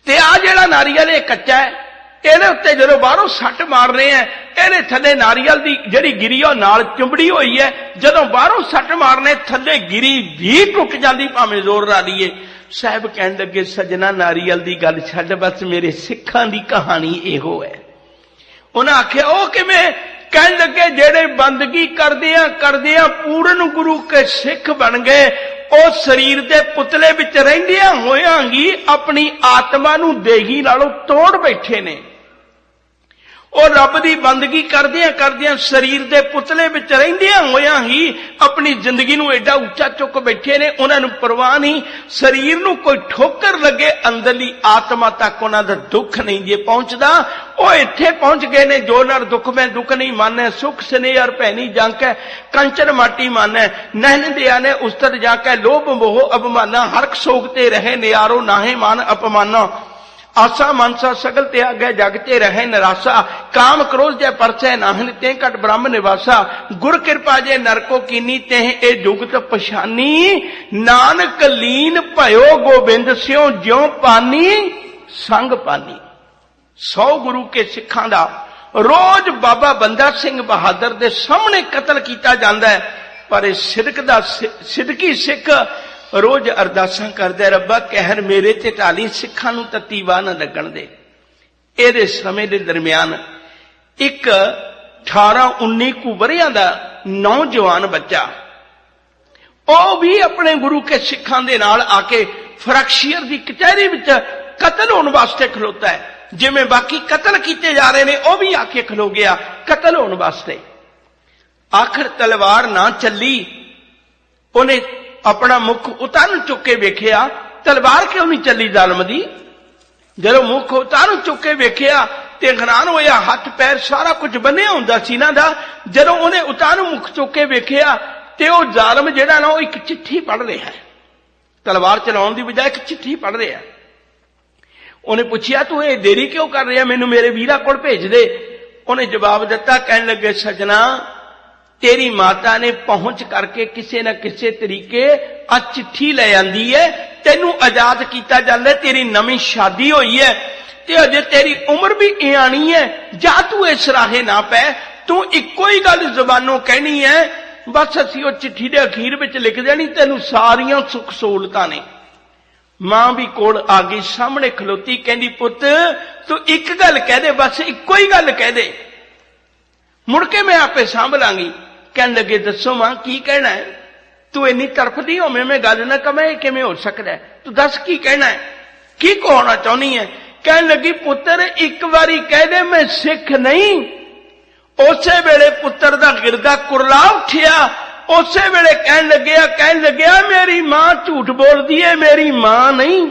ਤੇ ਆ ਜਿਹੜਾ ਨਾਰੀਅਲ ਇਹ ਕੱਚਾ ਹੈ, ਇਹਦੇ ਉੱਤੇ ਜਦੋਂ ਬਾਹਰੋਂ ਸੱਟ ਮਾਰ ਰਹੇ ਆ, ਇਹਦੇ ਥੱਲੇ ਨਾਰੀਅਲ ਦੀ ਜਿਹੜੀ ਗਿਰੀ ਉਹ ਨਾਲ ਚੁੰਬੜੀ ਹੋਈ ਹੈ, ਜਦੋਂ ਬਾਹਰੋਂ ਸੱਟ ਮਾਰਨੇ ਥੱਲੇ ਗਿਰੀ ਵੀ ਟੁੱਟ ਜਾਂਦੀ ਭਾਵੇਂ ਜ਼ੋਰ ਲਾ ਲਈਏ। ਸਾਹਿਬ ਕਹਿਣ ਲੱਗੇ ਸੱਜਣਾ ਨਾਰੀਅਲ ਦੀ ਗੱਲ ਛੱਡ, ਬਸ ਮੇਰੇ ਸਿੱਖਾਂ ਦੀ ਕਹਾਣੀ ਇਹੋ ਹੈ। ਉਹਨਾਂ ਆਖਿਆ ਉਹ ਕਿਵੇਂ? ਕਹਿਣ ਲੱਗੇ ਜਿਹੜੇ ਬੰਦਗੀ ਕਰਦਿਆਂ ਪੂਰਨ ਗੁਰੂ ਕੇ ਸਿੱਖ ਬਣ ਗਏ, ਉਹ ਸਰੀਰ ਦੇ ਪੁਤਲੇ ਵਿੱਚ ਰਹਿੰਦਿਆਂ ਹੋਇਆਂ ਹੀ ਆਪਣੀ ਆਤਮਾ ਨੂੰ ਦੇਹੀ ਨਾਲੋਂ ਤੋੜ ਬੈਠੇ ਨੇ। ਉਹ ਰੱਬ ਦੀ ਬੰਦਗੀ ਕਰਦਿਆਂ ਸਰੀਰ ਦੇ ਪੁਤਲੇ ਵਿੱਚ ਰਹਿੰਦਿਆਂ ਹੋਇਆਂ ਹੀ ਆਪਣੀ ਜ਼ਿੰਦਗੀ ਨੂੰ ਐਡਾ ਉੱਚਾ ਚੁੱਕ ਬੈਠੇ ਨੇ, ਉਹਨਾਂ ਨੂੰ ਪਰਵਾਹ ਨਹੀਂ। ਸਰੀਰ ਨੂੰ ਕੋਈ ਠੋਕਰ ਲੱਗੇ, ਅੰਦਰਲੀ ਆਤਮਾ ਤੱਕ ਉਹਨਾਂ ਦਾ ਦੁੱਖ ਨਹੀਂ ਜੇ ਪਹੁੰਚਦਾ। ਉਹ ਇੱਥੇ ਪਹੁੰਚ ਗਏ ਨੇ, ਜੋ ਨਰ ਦੁੱਖ ਮੈਂ ਦੁੱਖ ਨਹੀਂ ਮਾਨੈ, ਸੁਖ ਸਨੇਹ ਅਰ ਭੈਣੀ ਜਾਂਕੈ, ਕੰਚਨ ਮਾਟੀ ਮਾਨੈ, ਨੈਣ ਦਿਆ ਨੇ ਉਸਤਤ ਜਾਂਕੈ, ਲੋਭ ਮੋਹ ਅਭਮਾਨਾ, ਹਰਖ ਸੋਗ ਤੇ ਰਹੇ ਨਿਆਰੋ, ਨਾਹੇ ਮਾਨ ਅਪਮਾਨਾ, ਆਸਾ ਮਨਸਾ ਸਗਲ ਤਿਆਗੈ, ਜਗ ਤੇ ਰਹੇ ਨਿਰਾਸਾ, ਕਾਮ ਕ੍ਰੋਧ ਜੈ ਪਰਸੈ ਨਾਹਨ, ਤੇ ਘਟ ਬ੍ਰਹਮ ਨਿਵਾਸਾ, ਗੁਰ ਕਿਰਪਾ ਜੇ ਨਰਕੋ ਕੀਨੀ, ਤੇ ਇਹ ਜੁਗਤ ਪਛਾਨੀ, ਨਾਨਕ ਲੀਨ ਭਇਓ ਗੋਬਿੰਦ ਸਿਉ, ਜਿਉ ਪਾਨੀ ਸੰਗ ਪਾਨੀ। 100 ਗੁਰੂ ਕੇ ਸਿੱਖਾਂ ਦਾ ਰੋਜ਼ ਬਾਬਾ ਬੰਦਾ ਸਿੰਘ ਬਹਾਦਰ ਦੇ ਸਾਹਮਣੇ ਕਤਲ ਕੀਤਾ ਜਾਂਦਾ ਹੈ, ਪਰ ਇਹ ਸਿਦਕੀ ਸਿੱਖ ਰੋਜ਼ ਅਰਦਾਸਾਂ ਕਰਦੇ, ਰੱਬਾ ਕਹਿਰ ਮੇਰੇ ਤੇ ਢਾਲੀ, ਸਿੱਖਾਂ ਨੂੰ ਤਤੀਵਾ ਨਾ ਲੱਗਣ ਦੇ। ਇਹਦੇ ਸਮੇਂ ਦੇ ਦਰਮਿਆਨ ਇੱਕ 18-19 ਕੁ ਵਰ੍ਹਿਆਂ ਦਾ ਨੌਜਵਾਨ ਬੱਚਾ, ਉਹ ਵੀ ਆਪਣੇ ਗੁਰੂ ਕੇ ਸਿੱਖਾਂ ਦੇ ਨਾਲ ਆ ਕੇ ਫਰਕਸ਼ੀਅਰ ਦੀ ਕਚਹਿਰੀ ਵਿੱਚ ਕਤਲ ਹੋਣ ਵਾਸਤੇ ਖਲੋਤਾ ਹੈ। ਜਿਵੇਂ ਬਾਕੀ ਕਤਲ ਕੀਤੇ ਜਾ ਰਹੇ ਨੇ, ਉਹ ਵੀ ਆ ਕੇ ਖਲੋ ਗਿਆ ਕਤਲ ਹੋਣ ਵਾਸਤੇ। ਆਖਰ ਤਲਵਾਰ ਨਾ ਚੱਲੀ ਉਹਨੇ ਆਪਣਾ ਮੁਖ ਉਤਾਰਨ ਚੁੱਕ ਕੇ ਵੇਖਿਆ, ਤਲਵਾਰ ਕਿਉਂ ਨਹੀਂ ਚੱਲੀ ਜ਼ਾਲਮ ਦੀ। ਜਦੋਂ ਮੁਖ ਉਤਾਰਨ ਚੁੱਕ ਕੇ ਵੇਖਿਆ ਤੇ ਹੈਰਾਨ ਹੋਇਆ, ਹੱਥ ਪੈਰ ਸਾਰਾ ਕੁਝ ਬੰਨਿਆ ਹੁੰਦਾ ਸੀ ਇਹਨਾਂ ਦਾ। ਜਦੋਂ ਉਹਨੇ ਉਤਾਰਨ ਮੁਖ ਚੁੱਕ ਕੇ ਵੇਖਿਆ ਤੇ ਉਹ ਜ਼ਾਲਮ ਜਿਹੜਾ ਨਾ ਉਹ ਇੱਕ ਚਿੱਠੀ ਪੜ੍ਹ ਰਿਹਾ ਹੈ, ਤਲਵਾਰ ਚਲਾਉਣ ਦੀ ਬਜਾਏ ਇੱਕ ਚਿੱਠੀ ਪੜ੍ਹ ਰਿਹਾ। ਉਹਨੇ ਪੁੱਛਿਆ ਤੂੰ ਇਹ ਦੇਰੀ ਕਿਉਂ ਕਰ ਰਿਹਾ, ਮੈਨੂੰ ਮੇਰੇ ਵੀਰਾਂ ਕੋਲ ਭੇਜ ਦੇ। ਉਹਨੇ ਜਵਾਬ ਦਿੱਤਾ, ਕਹਿਣ ਲੱਗੇ ਸਜਣਾ तेरी माता ने पहुंच करके किसी न किसी तरीके आ चिट्ठी ले आंदी है, तेनू आजाद किया जाता है, तेरी नवी शादी हुई है ते अजे तेरी उम्र भी आनी है, जा तू इस राहे ना पै, तू इको ही गल जबानों कहनी है, बस असी वो चिट्ठी के अखीर में लिख देनी, तेनू सारियां सुख सहूलतां ने। मां भी कोल आ गई, सामने खलोती, कहती पुत तू एक गल कह दे, बस इको ही गल कह दे, मुड़ के मैं आपे सांभ लांगी। कहने लगे दसो मां की कहना है, तू इन्नी तड़फदी होवे मैं गल ना कमां, किवें हो सकदा है, तू दस की कहना है, की कहना चाहनी है। कहने लगी पुत्र एक बारी कह दे मैं सिख नहीं। उसे वेले पुत्र दा गिरदा कुरला उठिया, उसे वेले कहन लग्या मेरी मां झूठ बोलदी है, मेरी मां नहीं।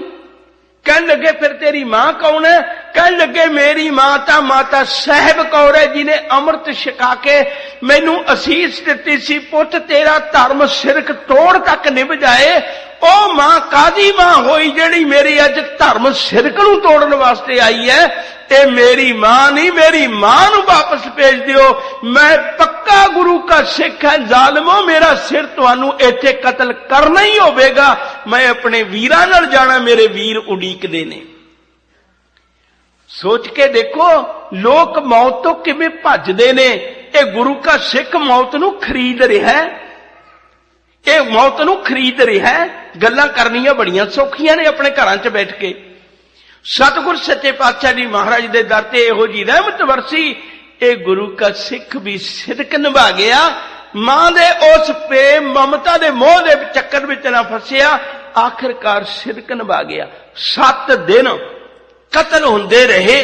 कहने लगे फिर तेरी मां कौन है। कहने लगे मेरी मां ता माता साहब कौर है, जिन्हें अमृत छका के मैनू असीस दिती सी, पुत तेरा धर्म सिरक तोड़ तक निभ जाए। ओ मां कादी मां होई जेड़ी मेरी अज धर्म सिरक नू तोड़न वास्ते आई है, ते मेरी मां नहीं, मेरी मां नू वापस भेज दियो, मैं पक्का गुरु का सिख है, जालमो मेरा सिर तुहानू इत्थे कतल करना ही होवेगा, मैं अपने वीरां नाल जाना, मेरे वीर उड़ीकदे ने। सोच के देखो लोग मौत तो किवें भजदे ने, ये गुरु का सिख मौत नू खरीद रहा है, ये मौत नू खरीद रहा है। गल्लां करनियां बड़ियां सौखियां ने अपने घरां च बैठ के। सतगुर सच्चे पातशाह जी महाराज दे दर ते इहो जी रहमत वरसी, ये गुरु का सिख भी सिदक निभा गया, मां दे उस प्रेम ममता दे मोह दे चक्कर विच ना फसिया, आखिरकार सिदक निभा गया। 7 दिन कतल होंदे रहे,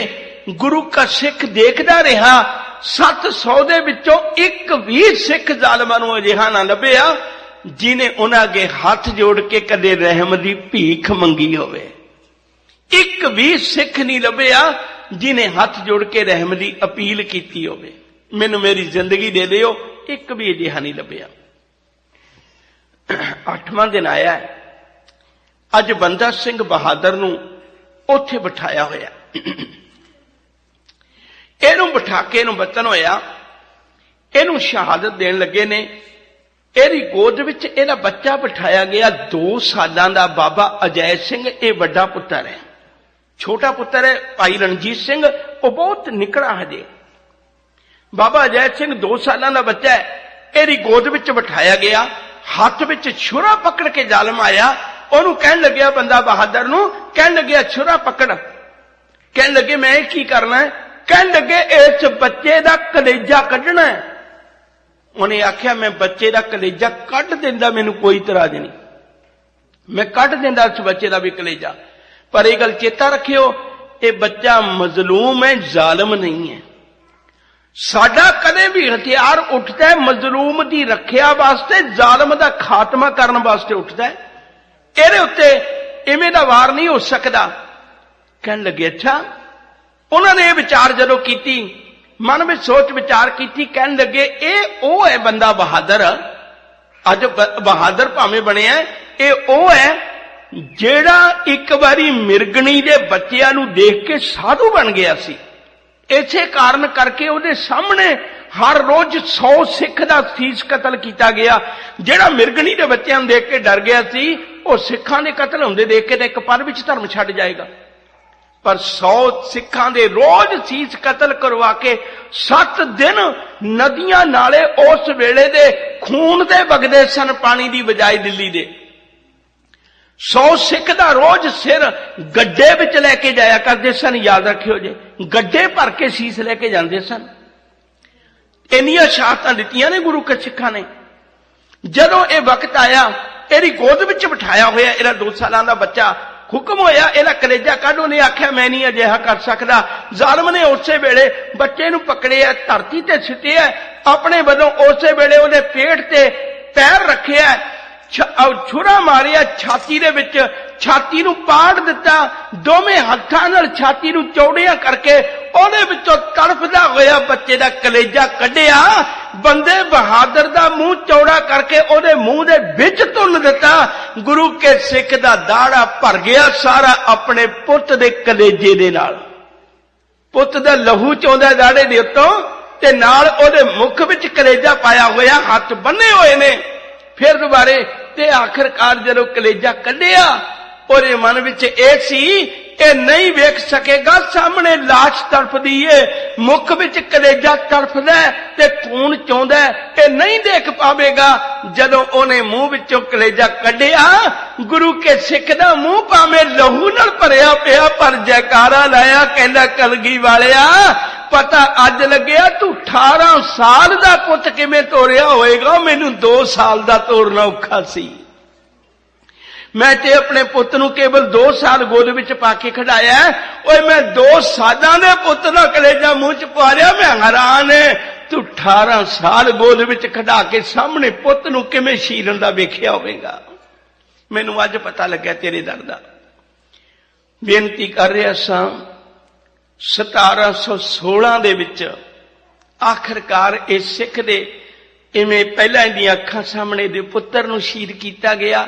गुरु का सिख देखदा रहा, 700 दे विचों एक भी सिख जालमां नूं अजिहा ना लभ्या जिन्हें उन्हां अगे हाथ जोड़ के कदे रहम दी भीख मंगी होवे। एक भी सिख नहीं लभ्या जिन्हें हाथ जोड़ के रहम दी अपील कीती होवे, मैनू मेरी जिंदगी दे दिओ, एक भी अजिहा नहीं लभ्या। 8वां दिन आया है, अज बंदा सिंह बहादुर नूं उत्थे बिठाया होया, इहनूं बिठा के इहनूं वतन होया, इहनूं शहादत देण लगे ने। ਇਹਦੀ गोद विच ਇਹਦਾ बच्चा बिठाया गया, 2 सालां दा बाबा अजय सिंह, ये वड्डा पुत्तर है, छोटा पुत्तर है भाई रणजीत सिंह, वो बहुत निकड़ा हजे। बाबा अजय सिंह 2 सालां दा बच्चा है, ਇਹਦੀ गोद विच बिठाया गया, हाथ विच छुरा पकड़ के जालम आया, ਉਹਨੂੰ ਕਹਿਣ ਲੱਗਿਆ ਬੰਦਾ बहादुर ਨੂੰ, ਕਹਿਣ ਲੱਗਿਆ छुरा पकड़, ਕਹਿਣ ਲੱਗੇ मैं की करना है, ਕਹਿਣ ਲੱਗੇ इस बच्चे दा कलेजा कढ़ना है। उन्हें आख्या मैं बच्चे का कलेजा कढ़ देंदा, मैनू कोई इतराज नहीं, मैं कढ़ देंदा उस बच्चे का भी कलेजा, पर यह गल चेता रखियो ये बच्चा मजलूम है, जालिम नहीं है। साडा कदे भी हथियार उठता है मजलूम की रखिया वास्ते, जालिम का खात्मा करने वास्ते उठता है, ਇਹਦੇ ਉੱਤੇ ਇਵੇਂ ਦਾ ਵਾਰ नहीं हो सकता। कहन लगे अच्छा, उन्होंने ये विचार जदों कीती, मन में सोच विचार की, कहन लगे ये वो है बंदा बहादुर, अज बहादुर भावें बने है, ये वो है जेड़ा एक बारी मिरगनी दे बच्चियां नूं देख के साधु बन गया सी। इसे कारण करके उहदे सामने हर रोज 100 सिख दा सीस कतल किया गया। जेड़ा मिरगनी दे बच्चियां नूं देख के डर गया सी, वो सिखां दे कतल होंदे देख के एक पल विच धर्म छड्ड जाएगा, पर 100 सिखां दे रोज सीस कतल करवा के 7 दिन नदियां नाले उस वेले दे खून दे वगदे सन, पानी दी बजाय दिल्ली दे। 100 सिख दा रोज सिर गड्ढे विच लैके जाया करते सन, याद रखियो जे, गड्ढे भर के सीस लैके जांदे सन। इन्नियां शहादतां दित्तियां ने गुरु के सिखां ने। जदों ये वक्त आया, इहदी गोद विच बिठाया होया इहदा 2 सालां दा बच्चा, हुक्म होया इहदा कलेजा काढो, ने आख्या मैं नहीं अजिहा कर सकदा। जालिम ने उसे वेले बच्चे नूं पकड़िया, धरती ते सिटिया, अपने वल्लों उसे वेले उहदे पेट ते पैर रखिया, छुरा मारिया छाती दे विच, छाती नूं पाड़ दिता, दोवें हत्थां नाल छाती नूं चौड़ियां करके ओहदे विचों तड़फदा होया बच्चे दा कलेजा कढिया। बंदे बहादुर दा मुंह चौड़ा करके ओहदे मुंह दे विच तुन दिता। गुरु के सिख दा दाड़ा भर गया सारा अपने पुੱਤ दे कलेजे दे नाल। पुੱਤ दा लहू चौंदा दाड़े दे उत्तों ते नाल ओहदे मुख विच कलेजा पाया होया, हथ बन्ने होए ने। फिर दोबारे ते आखिरकार जदों कलेजा कढिया, ओहदे मन विच इह सी ये नहीं वेख सकेगा, सामने लाश तड़फदी है, मुख विच कलेजा तड़फदा ते खून चौंदा, ये नहीं देख पावेगा। जदों ओने मुंह विचों कलेजा कढिया, गुरु के सिख दा मुंह भावें लहू नाल भरिया पिया, पर जयकारा लाया, कहंदा कलगी वालिया पता अज लग्या तू 18 साल दा पुੱਤ किवें तोरिया होएगा, मैनू 2 साल दा तोरना औखा सी। मैं ते अपने पुੱਤ नूं केवल 2 साल गोद विच पाके खड़ाया, ओए मैं 2 सालां दे पुੱਤ दा कलेजा मुंह च पा लिया। मैं हैरान है, तू 18 साल गोद विच खड़ा के सामने पुੱਤ नूं किवें शीरन दा वेखिया होवेगा। मैनू अज पता लग्या तेरे दर दा। बेनती कर रहा सां 1716 दे विच आखिरकार इस सिख दे इवें पहलां दी अखां सामने दे पुत्तर नूं शहीद कीता गया।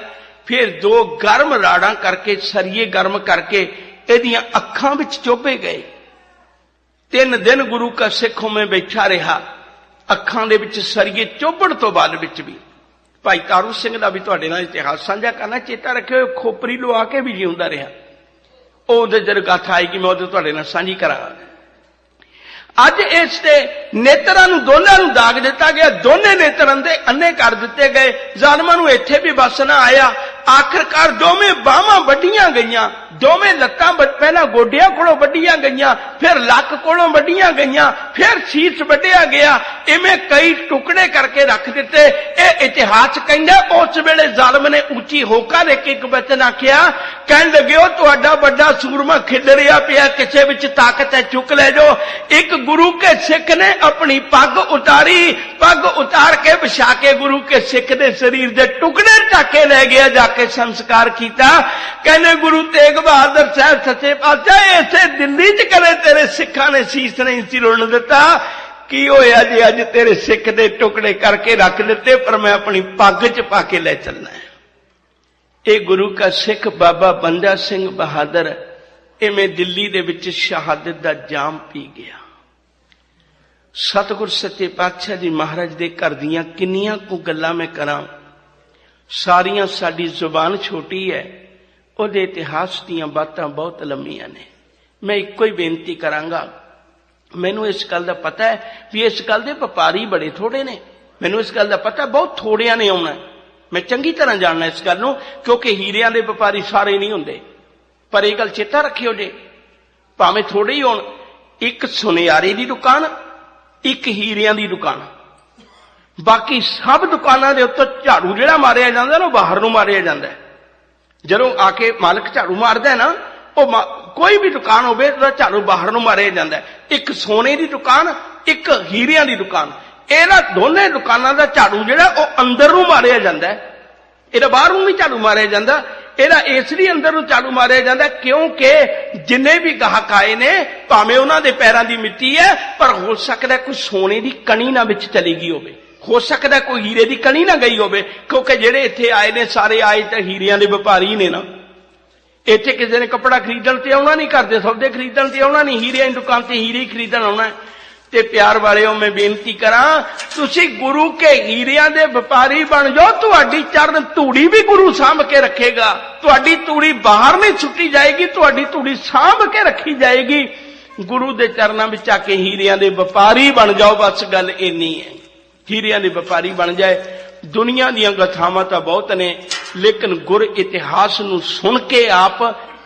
फिर 2 गर्म राड़ां करके, सरिये गर्म करके इहदियां अखां विच चोभे गए। 3 दिन गुरु का सिख उवें बैठा रहा, अखां दे विच सरिये चोभण तो बाद विच भी। भाई तारू सिंह दा भी तुहाडे नाल इतिहास साझा करना, चेता रखिओ, खोपरी लवा के भी जिउंदा रहा। ਉਹਦੇ जद गाथा आएगी मैं ਉਹਦੇ ਤੁਹਾਡੇ ਨਾਲ ਸਾਂਝੀ ਕਰਾਂਗਾ। ਅੱਜ ਇਸ ਤੇ ਨੇਤਰਾਂ ਨੂੰ ਦੋਨਾਂ ਨੂੰ ਦਾਗ ਦਿੱਤਾ ਗਿਆ, ਦੋਨੇ ਨੇਤਰਾਂ ਦੇ ਅੰਨੇ ਕਰ ਦਿੱਤੇ ਗਏ। ਜ਼ਾਲਮਾਂ ਨੂੰ ਇੱਥੇ ਵੀ ਬਸ ਨਾ ਆਇਆ। आखिरकार दोवें बाहां वड्डियां गईयां, दोवें लत्तां पहला गोडियां कोलों वड्डियां गईयां, फिर लक कोलों वड्डियां गईयां, फिर शीश वड्डिया गया। इवें कई टुकड़े करके रख दिते। यह इतिहास कहंदा उस वेले जालिम ने उची होकर एक वचन आखिया, कहन लगे हो तुहाडा वड्डा सूरमा खिलरिया पिया, किसे विच ताकत है चुक ले जाओ। एक गुरु के सिख ने अपनी पग उतारी, पग उतार के बिछा के गुरु के सिख दे शरीर दे टुकड़े टाके ले गया, जाके संस्कार किया। कहने गुरु तेग बहादुर साहब सच्चे पातशाह इसे दिल्ली च करे तेरे सिखा ने शीश नहीं सी रुलन दिता। की होया जी अज तेरे सिख दे टुकड़े करके रख दिते, पर मैं अपनी पग च पाके ले चलना है। ये गुरु का सिख बाबा बंदा सिंह बहादुर इवें दिल्ली दे विच शहादत दा जाम पी गया। सतगुर सच्चे पातशाह जी महाराज दे घर दियां किन्नियां को गल्लां मैं करां, सारियां साडी जुबान छोटी है, उहदे इतिहास दीयां बातां बहुत लंमियां ने। मैं इक्को ही बेनती करांगा, मैनूं इस गल दा पता है भी इस गल दे व्यापारी बड़े थोड़े ने, मैनूं इस गल दा पता बहुत थोड़ियां ने आउणा, मैं चंगी तरह जानना इस गल नूं, क्योंकि हीरियां दे व्यापारी सारे नहीं हुंदे। पर यह गल चेता रखियो जे, भावें थोड़े ही होण, एक सुनियारे दी दुकान, एक हीरियां दी दुकान, बाकी सब दुकानों के उत्ते झाड़ू जिहड़ा मारिया जांदा ना बाहर नूं मारिया जांदा है। जदों आके मालिक झाड़ू मारदा है ना, कोई भी दुकान होवे तो झाड़ू बाहर नूं मारिया जांदा है। एक सोने की दुकान, एक हीरियां की दुकान, इहदा दोने दुकानां दा झाड़ू जिहड़ा ओह अंदर नूं मारिया जांदा है, इहदा बाहर नूं भी झाड़ू मारिया जांदा। इहदा इसलिए अंदर नूं झाड़ू मारिया जांदा क्योंकि जिन्ने भी गाहक आए ने भावें उन्हां दे पैरां दी मिट्टी है, पर हो सकदा कोई सोने की कणी ना विच चली गई होवे, हो सकता कोई हीरे की कणी ना गई होवे, क्योंकि जेड़े इत्थे आए ने सारे आए तो हीरियां दे व्यापारी ने ना। इत्थे किसी ने कपड़ा खरीदण ते आउणा नहीं, करदे सौदे खरीदण ते आउणा नहीं, हीरियां दी दुकान ते हीरे ही खरीदण आउणा है। ते प्यार वालिओ मैं बेनती करां, तुसीं गुरु के हीरियां दे व्यापारी बन जाओ, तुहाडी चरण धूड़ी भी गुरु सांभ के रखेगा, तुहाडी धूड़ी बाहर नहीं सुट्टी जाएगी, तुहाडी धूड़ी सांभ के रखी जाएगी। गुरु दे चरणां विच आके हीरियां दे व्यापारी बन जाओ, बस गल इन्नी है, हीरियां दे व्यापारी बन जाए। दुनिया दीयां गथावां तां बहुत ने, लेकिन गुर इतिहास नूं सुन के आप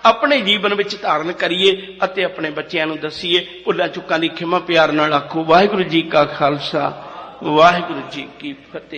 अपने जीवन विच धारण करिए अते अपने बच्चों नूं दसीए। भुल्लां चुक्कां दी खिमा प्यार नाल आखो वाहिगुरू जी का खालसा वाहिगुरू जी की फतेह।